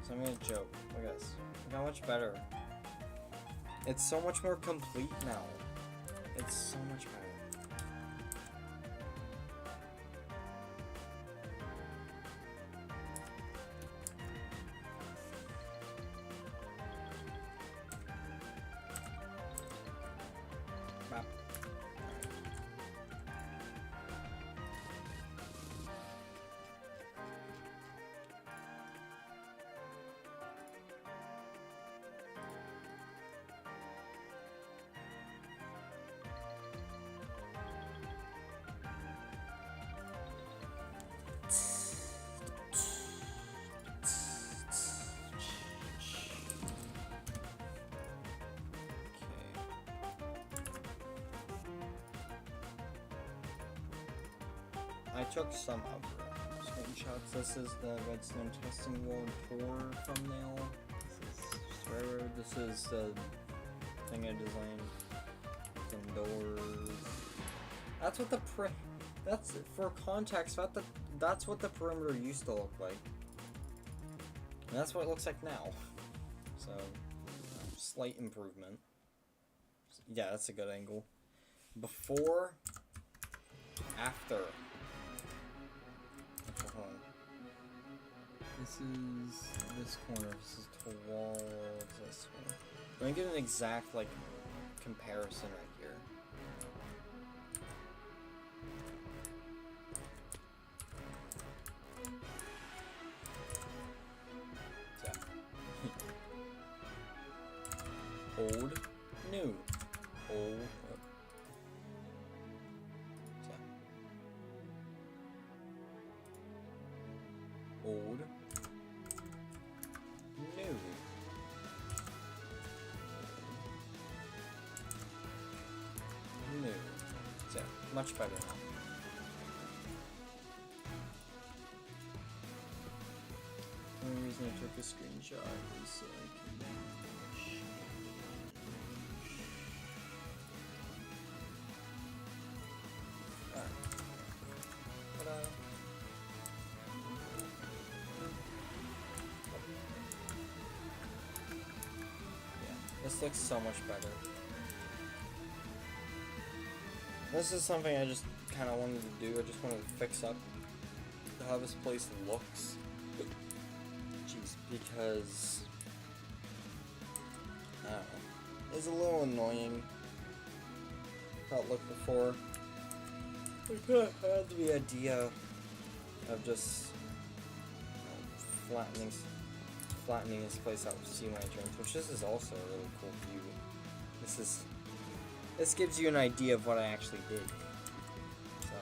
So I'm gonna joke. Look at this. Look how much better. It's so much more complete now. It's so much better. Bop. I took some of it. I'm just gonna screenshots. This is the Redstone Testing World Tour thumbnail. This is Railroad. This is the thing I designed. Some doors. That's what that's for context. That's what the perimeter used to look like. And that's what it looks like now. So, slight improvement. Yeah, that's a good angle. Before, after. Actually, hold on. This is this corner. This is towards this one. Let me get an exact like comparison right here. Old, new, old. Old, new. New. So, much better now. The only reason I took a screenshot is so I can alright. Ta-da. Yeah, this looks so much better. This is something I just kind of wanted to do. I just wanted to fix up how this place looks. Jeez, because I don't know. It's a little annoying how it looked before. I kind of had the idea of just flattening this place out with sea lanterns, which this is also a really cool view. This gives you an idea of what I actually did. So,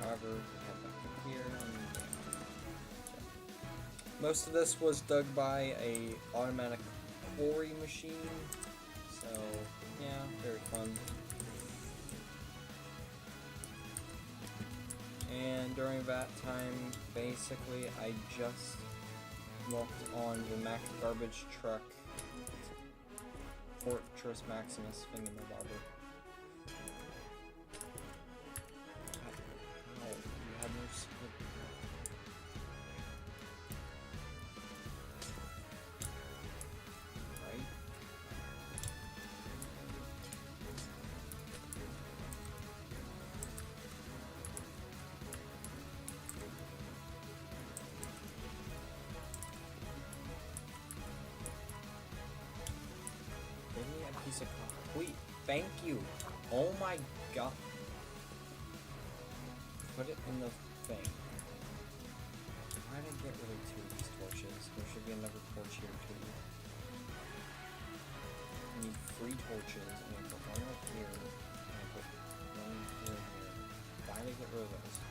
however, head back up here. Most of this was dug by a automatic quarry machine. So, yeah, very fun. And during that time, basically, I just worked on the Mac garbage truck Fortress Maximus thingamabobber. How? You had no split. Right? Give me a piece of concrete. Thank you. Oh my god. Put it in the thing. Why did I get rid of 2 of these torches? There should be another torch here too. I need 3 torches, and I put 1 up here, and I put 1 here and here. Why did I get rid of those?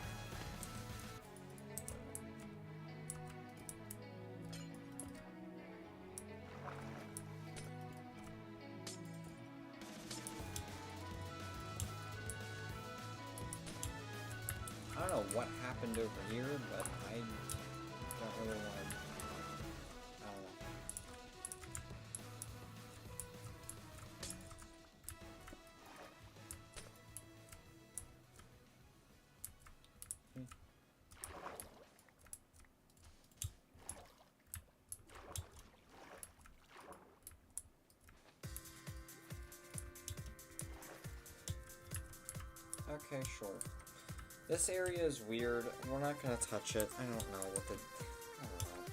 I don't know what happened over here, but I don't really want to. I don't know. Okay, sure. This area is weird. We're not gonna touch it. I don't know what the... I don't know.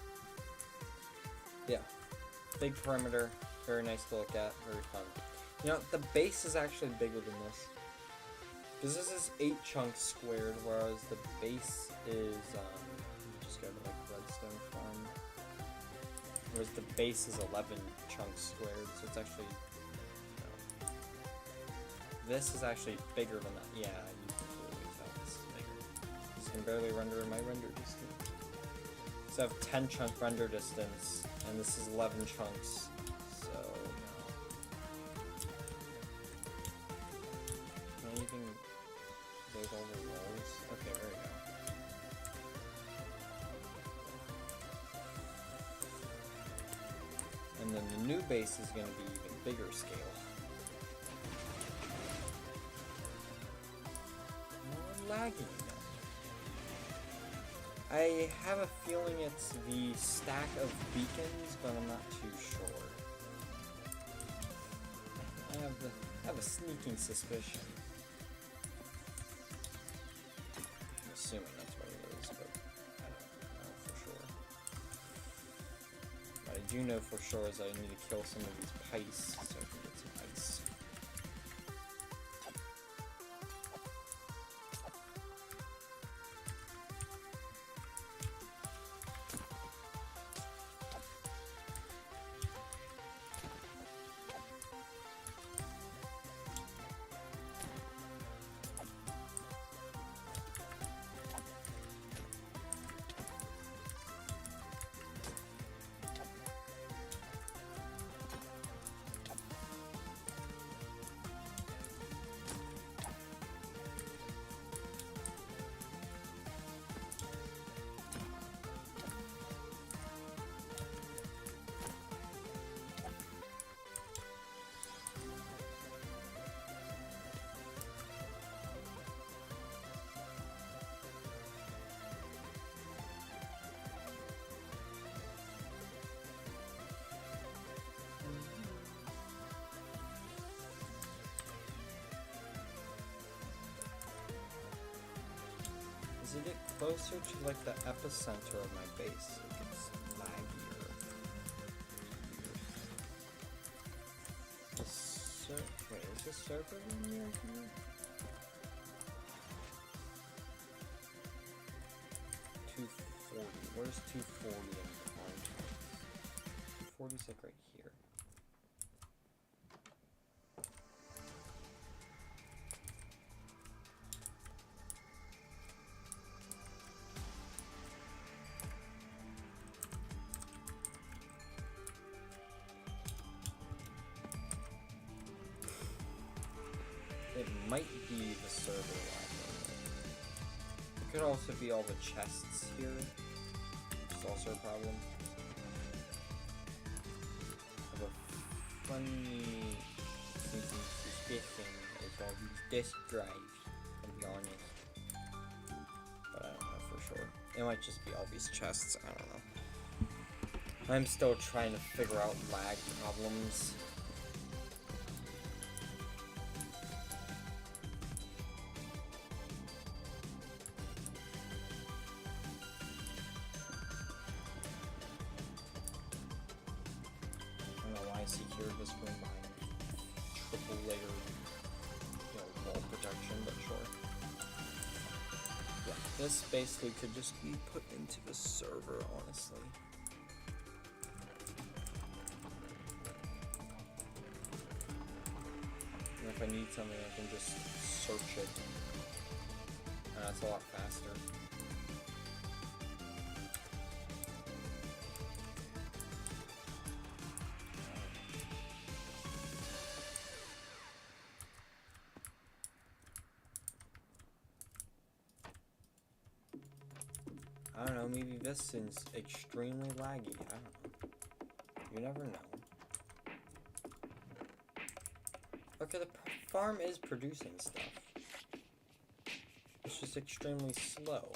Yeah. Big perimeter. Very nice to look at. Very fun. You know, the base is actually bigger than this. Because this is 8 chunks squared, whereas the base is, just go to like Redstone Farm. Whereas the base is 11 chunks squared, so it's actually... This is actually bigger than that. Yeah, you can totally tell this is bigger. This can barely render in my render distance. So I have 10 chunk render distance, and this is 11 chunks. So no. Can I even build all the walls? Okay, very And the new base is going to be even bigger scale. More laggy now. I have a feeling it's the stack of beacons, but I'm not too sure. I have a sneaking suspicion. I'm assuming that's what it is, but I don't know for sure. What I do know for sure is I need to kill some of these pice so I can get some ice. As I get closer to like the epicenter of my base, it gets laggier. Wait, is this server near here? 240. Where's 240 in context? 240's like right here. It might be the server library. It could also be all the chests here. It's also a problem. I have a funny suspicion it's all these disk drives, to be honest. But I don't know for sure. It might just be all these chests, I don't know. I'm still trying to figure out lag problems. I secured this room behind triple layered, wall protection, but sure. Yeah, this basically could just be put into the server, honestly. And if I need something, I can just search it. And that's a lot faster. I don't know, maybe this is extremely laggy, I don't know. You never know. Okay, the farm is producing stuff. It's just extremely slow.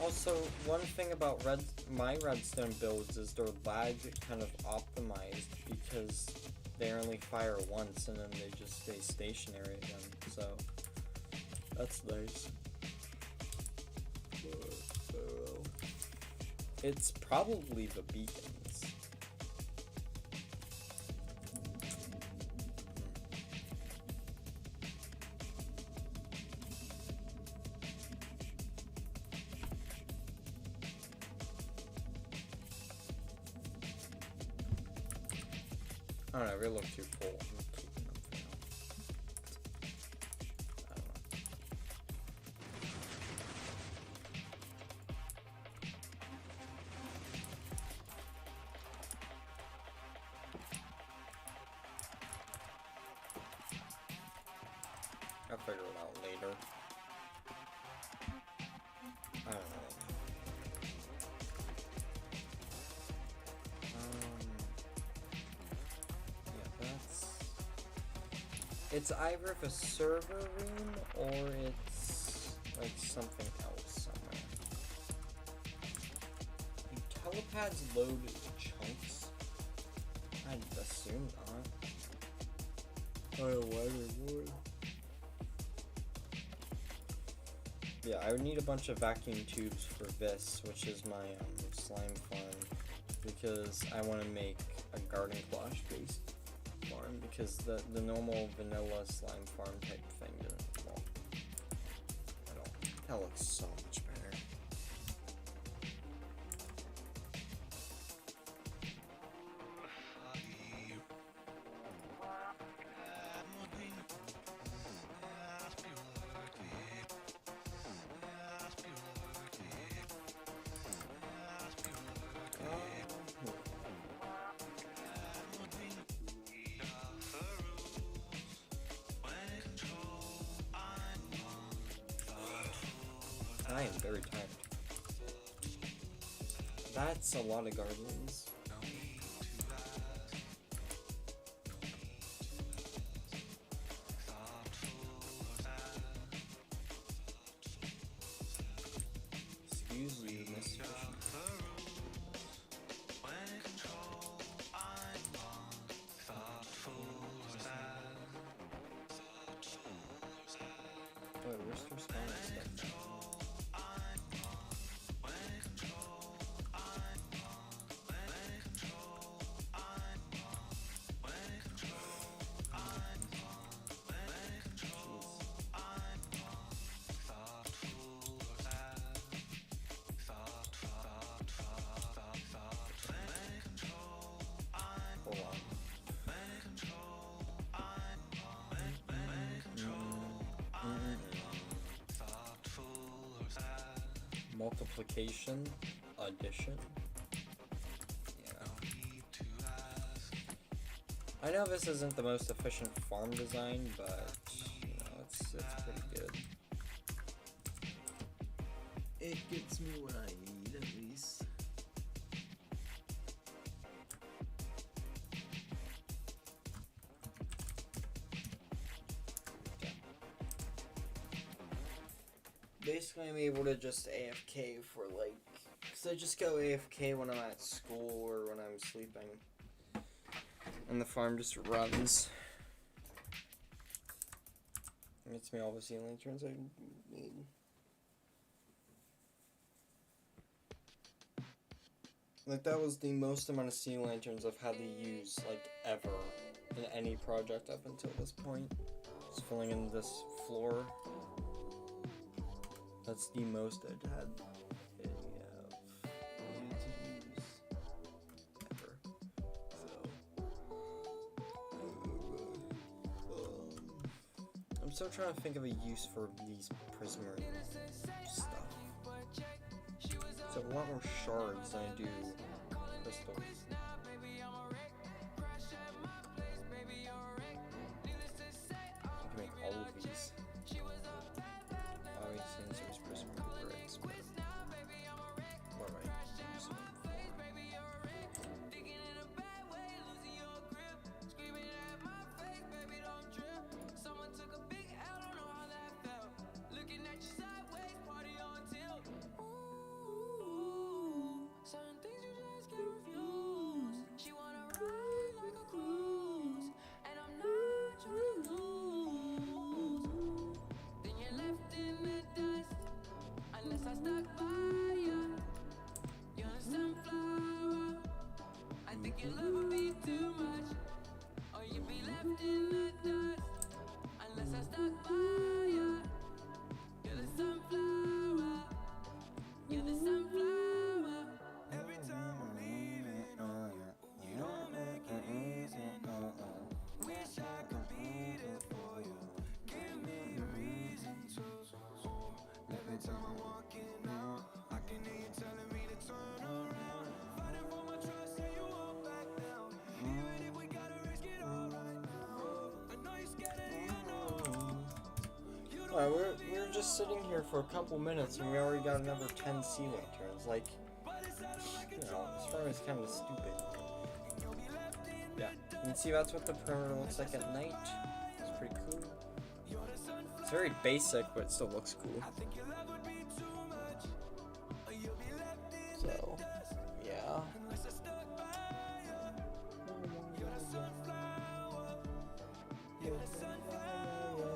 Also, one thing about my redstone builds is they're lag kind of optimized because they only fire once and then they just stay stationary again, so that's nice. It's probably the beacons. I don't know, they look too full. I'm keeping them for now. I don't know. I'll figure it out later. It's either a server room or it's like something else somewhere. Do telepads load chunks? I'd assume not. I don't know why they would. Yeah, I would need a bunch of vacuum tubes for this, which is my slime farm, because I want to make a garden cloche based farm, because the normal vanilla slime farm type thing doesn't, well, I don't. That looks so much better. I am very tired. That's a lot of guardians. Excuse you, Mr. Wait, where's the response stuff? Hold on. Multiplication, addition. Yeah. I know this isn't the most efficient farm design, but you know, it's pretty good. It gets me what I need, at least. Basically, I'm able to just AFK for like, cause I just go AFK when I'm at school or when I'm sleeping, and the farm just runs. It gets me all the sea lanterns I need. Like, that was the most amount of sea lanterns I've had to use, like, ever in any project up until this point. Just filling in this floor. That's the most I'd had to use ever. So, I'm still trying to think of a use for these prismer stuff. So a lot more shards than I do crystals. I can make all of these. Obviously, there's prismer bricks, but what am I using them for? Certain things you just can't refuse. She wanna ride like a cruise, and I'm not trying to lose. Then you're left in the dust, unless I stuck by you. You're a sunflower. I think your love would be too much, or you'd be left in the dust, unless I stuck by you. You're the sunflower. You're the sunflower. Every time I'm leaving, you don't make it easy, no. Wish I could be there for you. Give me a reason to. Every time I'm walking out, I can hear you telling me to turn around. Fighting for my trust, yeah, you won't back down. Even if we gotta risk it all right now. I know you're scared of the unknown. Alright, we were just sitting here for a couple minutes and we already got another 10 sea lanterns. Like, you know, this farm is kind of stupid. Yeah, you can see that's what the perimeter looks like at night. It's pretty cool. very basic, but it still looks cool. I think your love would be too much, or you'll be left in So, the dust. yeah. Unless I stuck by you. You're the sunflower. You're the sunflower.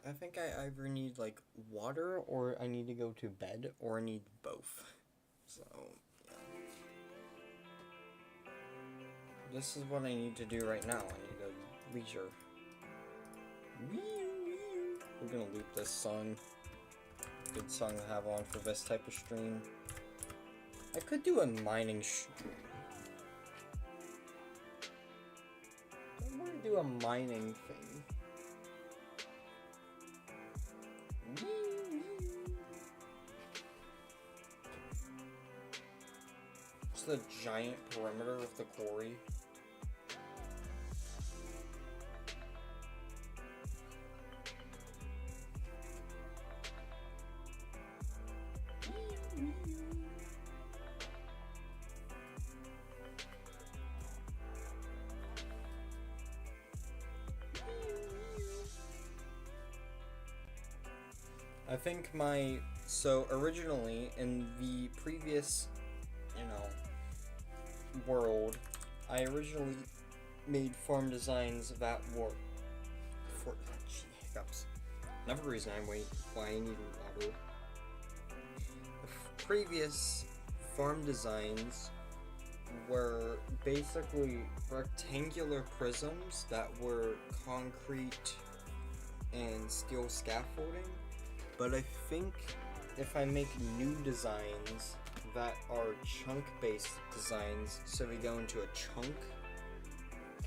I think I either need like water or I need to go to bed or I need both. So, yeah. This is what I need to do right now. I need a leisure. We're gonna loop this song. Good song to have on for this type of stream. I could do a mining I want to do a mining thing. Just the giant perimeter of the quarry. I think so originally in the previous, world, I originally made farm designs that were for, hiccups. Another reason why I need water. The previous farm designs were basically rectangular prisms that were concrete and steel scaffolding. But I think if I make new designs that are chunk-based designs, so we go into a chunk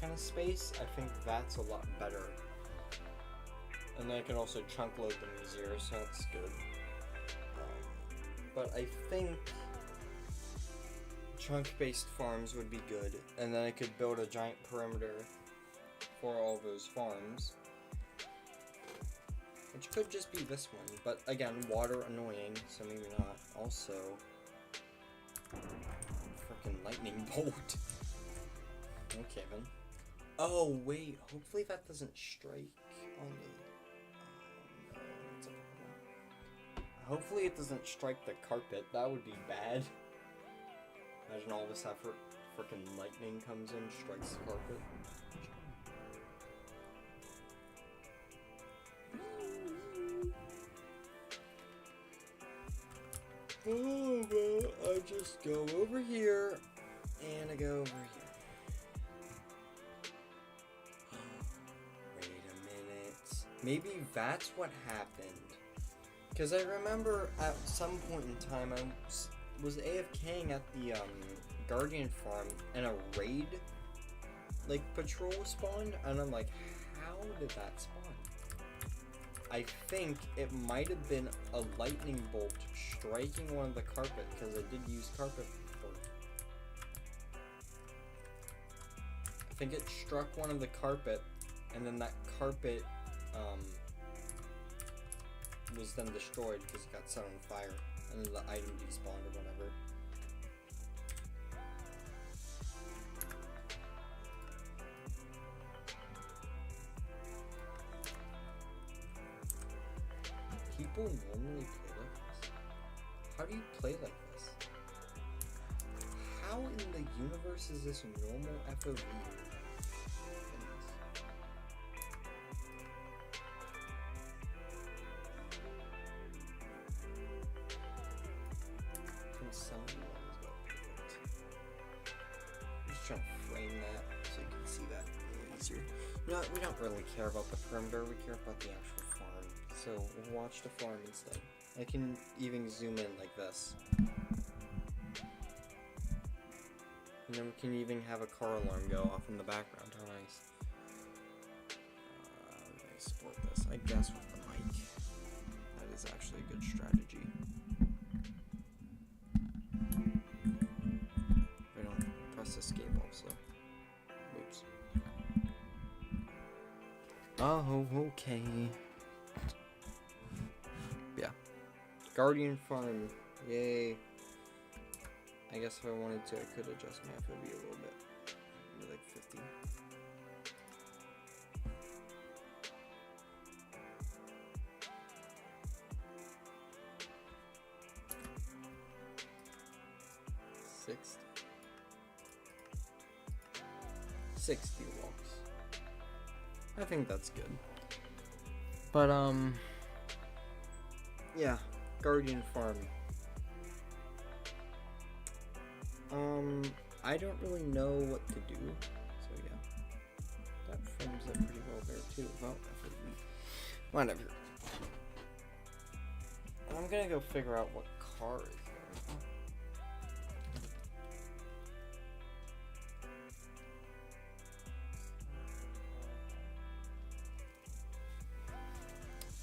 kind of space, I think that's a lot better. And then I can also chunk load them easier, so that's good. But I think chunk-based farms would be good, and then I could build a giant perimeter for all those farms. Which could just be this one, but again, water annoying, so maybe not. Also, freaking lightning bolt. Okay, then. Oh, wait, hopefully that doesn't strike on the... Oh, no, that's a problem. Hopefully it doesn't strike the carpet, that would be bad. Imagine all this effort, freaking lightning comes in, strikes the carpet. Oh, well, I just go over here, and I go over here. Wait a minute. Maybe that's what happened. Because I remember at some point in time, I was AFKing at the Guardian farm, and a raid, patrol spawned, and I'm like, how did that spawn? I think it might have been a lightning bolt striking one of the carpet, because I did use carpet before. I think it struck one of the carpet, and then that carpet was then destroyed because it got set on fire, and then the item despawned or whatever. People normally play like this? How do you play like this? How in the universe is this normal FOV? Goodness. Can someone always go perfect? I'm just trying to frame that so you can see that a little easier. We don't really care about the perimeter, we care about the actual farm. So we'll watch the farm instead. I can even zoom in like this. And then we can even have a car alarm go off in the background. How nice. Let me support this. I guess with the mic. That is actually a good strategy. I don't press escape also. Oops. Oh, okay. Yeah. Guardian farm. Yay. I guess if I wanted to, I could adjust my FOV a little bit. Maybe like 50. $60. 60 walks. I think that's good. But yeah, Guardian Farm. I don't really know what to do, so yeah. That frames it pretty well there too. Well, whatever. I'm gonna go figure out what car is there.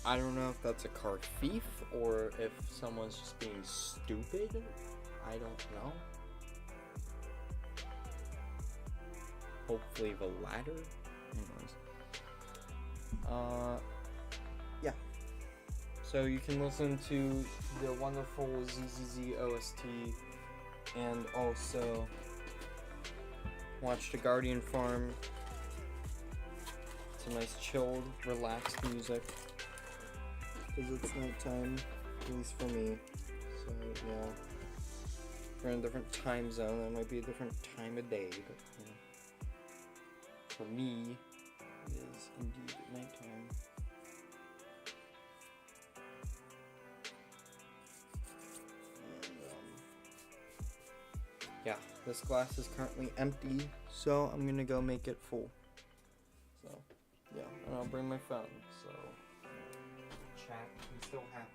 I don't know if that's a car thief or if someone's just being stupid. I don't know. Hopefully the latter. Anyways. Yeah. So you can listen to the wonderful ZZZ OST and also watch the Guardian Farm. It's a nice chilled, relaxed music. Because it's nighttime, at least for me. So yeah. If you're in a different time zone, that might be a different time of day, but you know. For me, it is indeed nighttime. And, yeah, this glass is currently empty, so I'm gonna go make it full. So, yeah, and I'll bring my phone, so chat can still happen.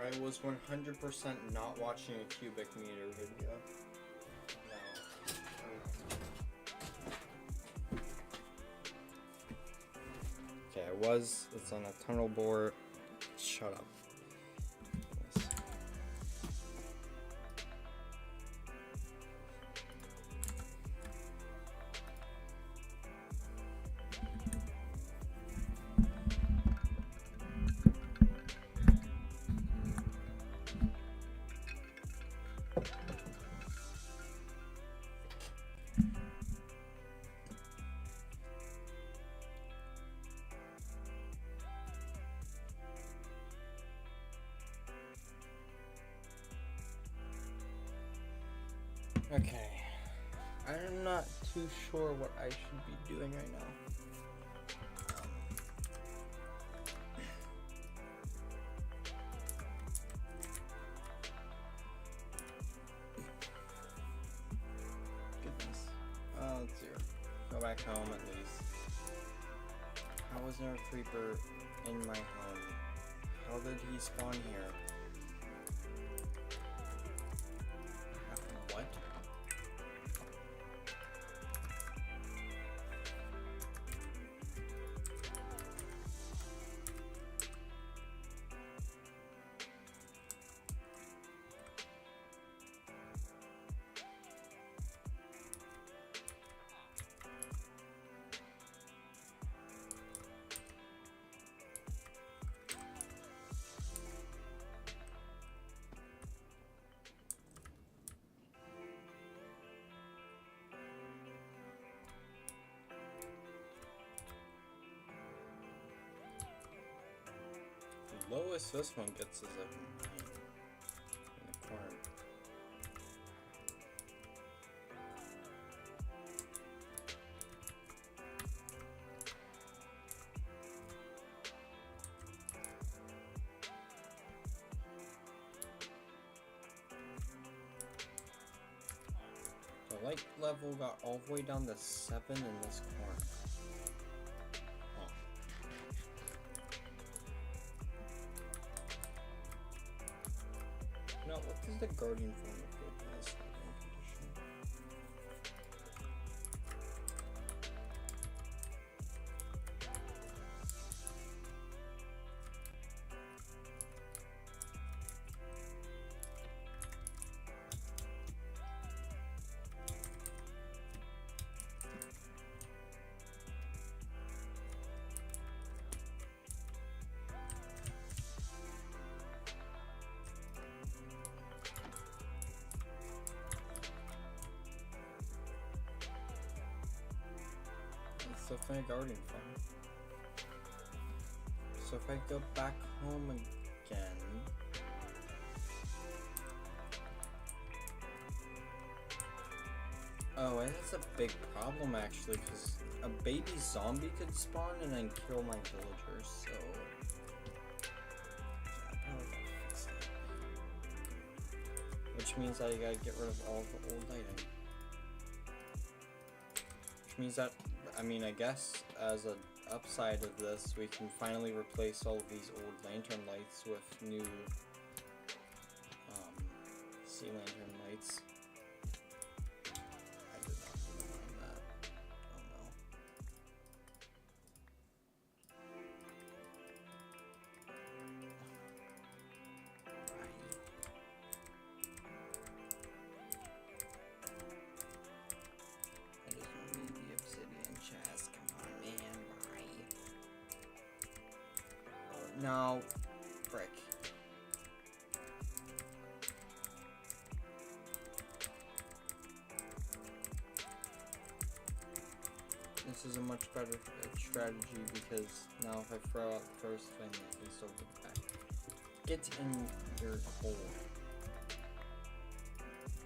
I was 100% not watching a cubic meter video. No. Okay, I was. It's on a tunnel bore. Shut up. Okay. I'm not too sure what I should be doing right now. Goodness. Let's see. Go back home at least. How was there a creeper in my home? How did he spawn here? What? The lowest this one gets is like 9 in the corner. The light level got all the way down to 7 in this corner. Huh. Now, what does the Guardian form look like in this condition? It's definitely a Guardian form. So if I go back home again, oh, that's a big problem actually, because a baby zombie could spawn and then kill my villagers, so I probably gotta fix that. Which means I gotta get rid of all the old lighting. Which means that, I mean, I guess as an upside of this, we can finally replace all of these old lantern lights with new sea lantern lights. I did not mind that. Oh no. I just don't need the obsidian chest. Come on, man. Why? Oh, no. Frick. This is a much better strategy because now if I throw out the first thing, I can still get back. Get in your hole.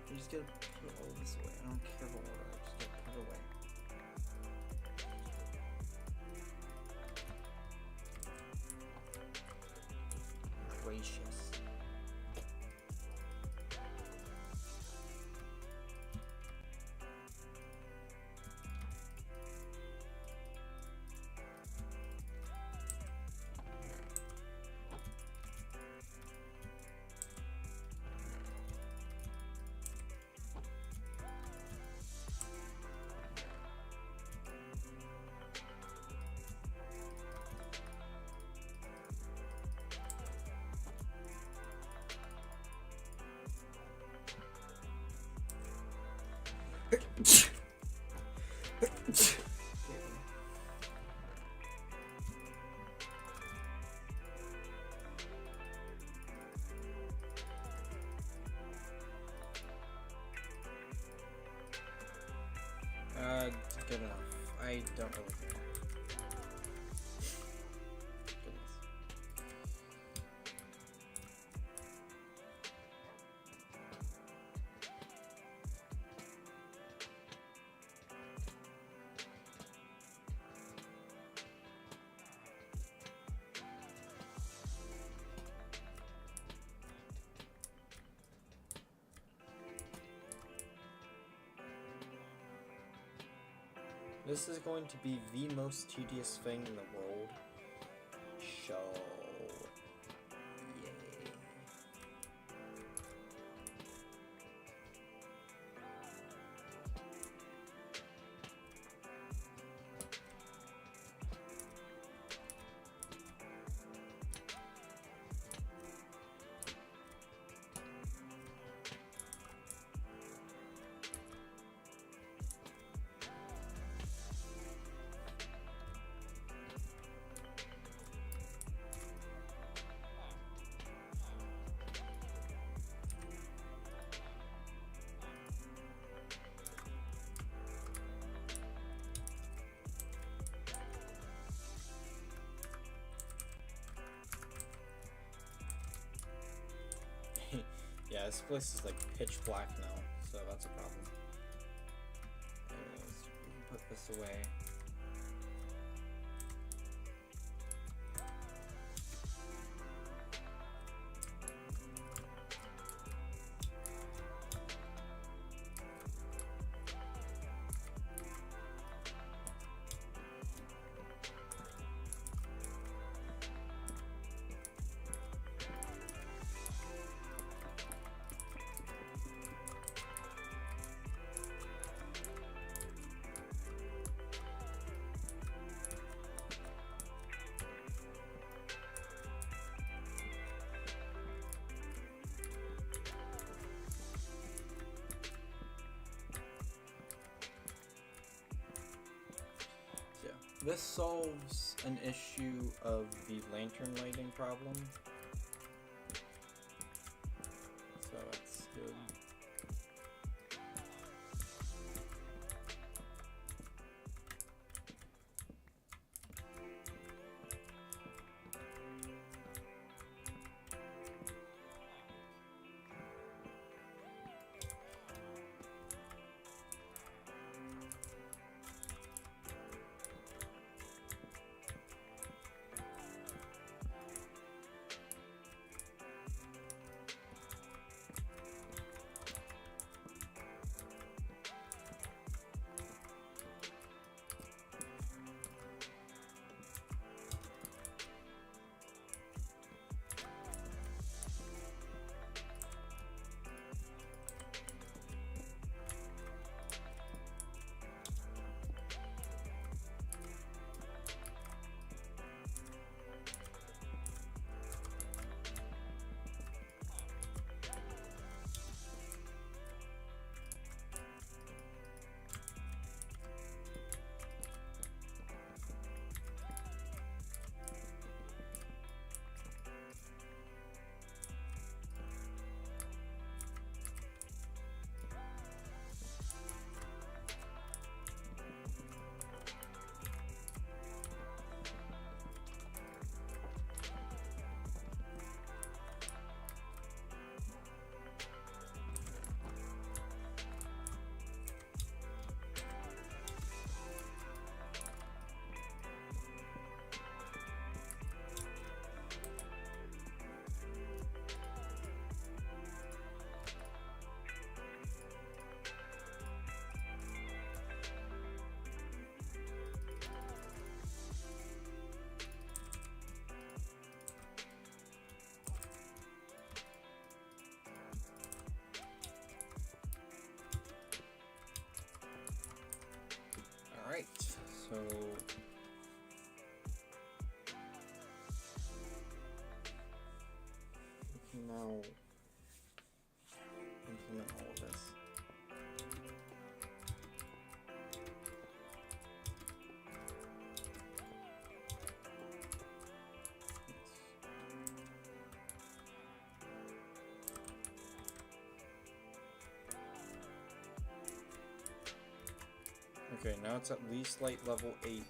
You just gotta put all this away. I don't care about water, I just gotta put it away. Gracious. don't really care. Goodness. This is going to be the most tedious thing in the world. So, yay. Yeah, this place is like pitch black now, so that's a problem. Anyways, we can put this away. Yeah, this solves an issue of the lantern lighting problem. So that's good. Alright, so we can now implement all of this. Okay, now it's at least light level 8.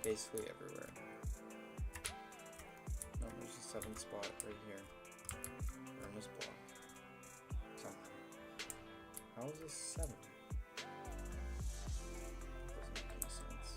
Basically everywhere. No, there's a 7th spot right here. Or in this block. Somehow. How is this 7? Doesn't make any sense.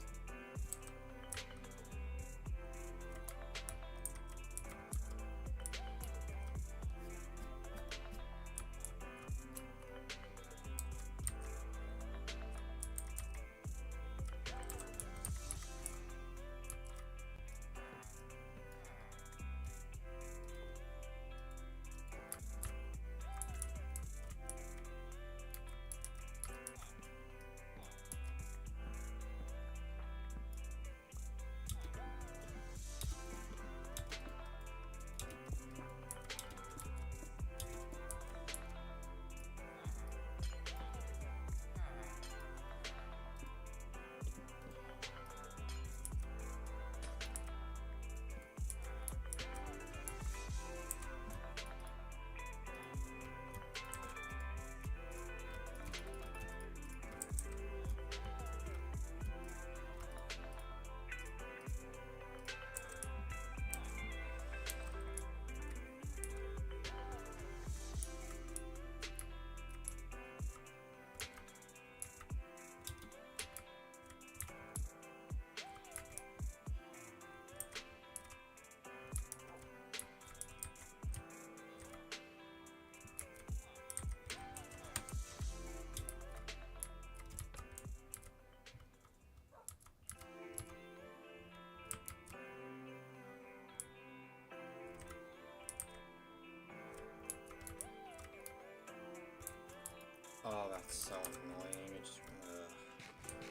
Oh, that's so annoying. It just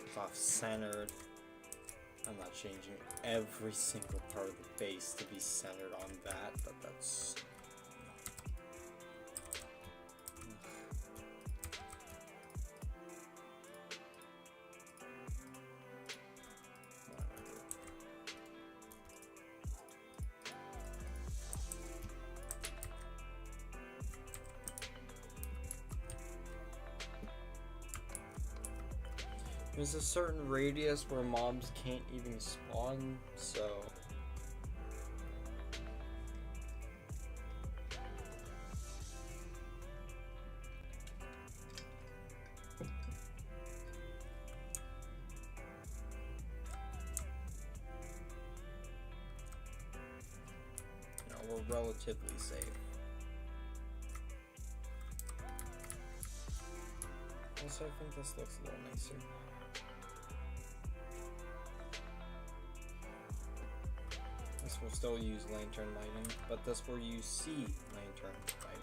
it's off-centered. I'm not changing every single part of the base to be centered on that, but that's... There's a certain radius where mobs can't even spawn, so... You know, we're relatively safe. Also, I think this looks a little nicer. This will still use lantern lighting, but this will use C lantern lighting.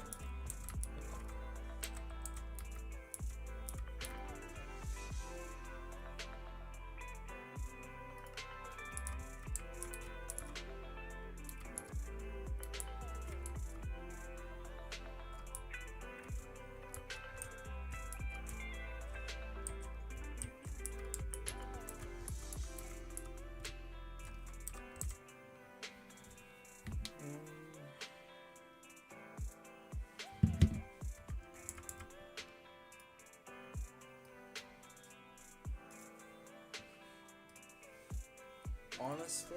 Honestly,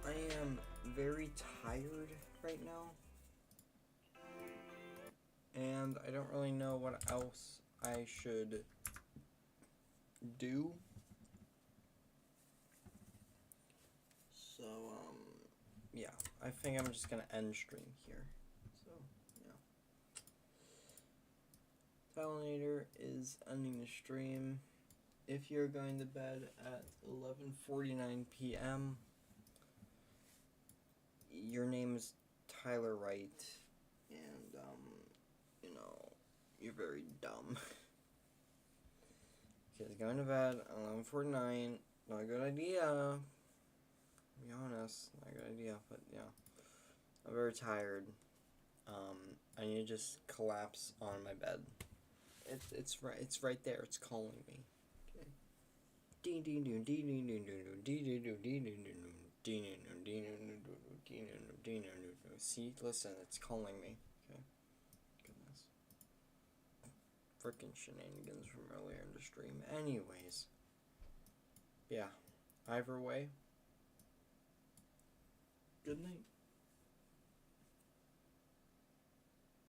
I am very tired right now, and I don't really know what else I should do. So, yeah, I think I'm just gonna end stream here. So, yeah. Talinator is ending the stream. If you're going to bed at 11:49 p.m., your name is Tyler Wright, and, you know, you're very dumb. Because going to bed at 11:49, not a good idea. To be honest, not a good idea, but yeah. I'm very tired. I need to just collapse on my bed. It's right there, it's calling me. See, listen, it's calling me. Okay. Goodness. freaking shenanigans from earlier in the stream. Anyways. Yeah. Either way. Good night.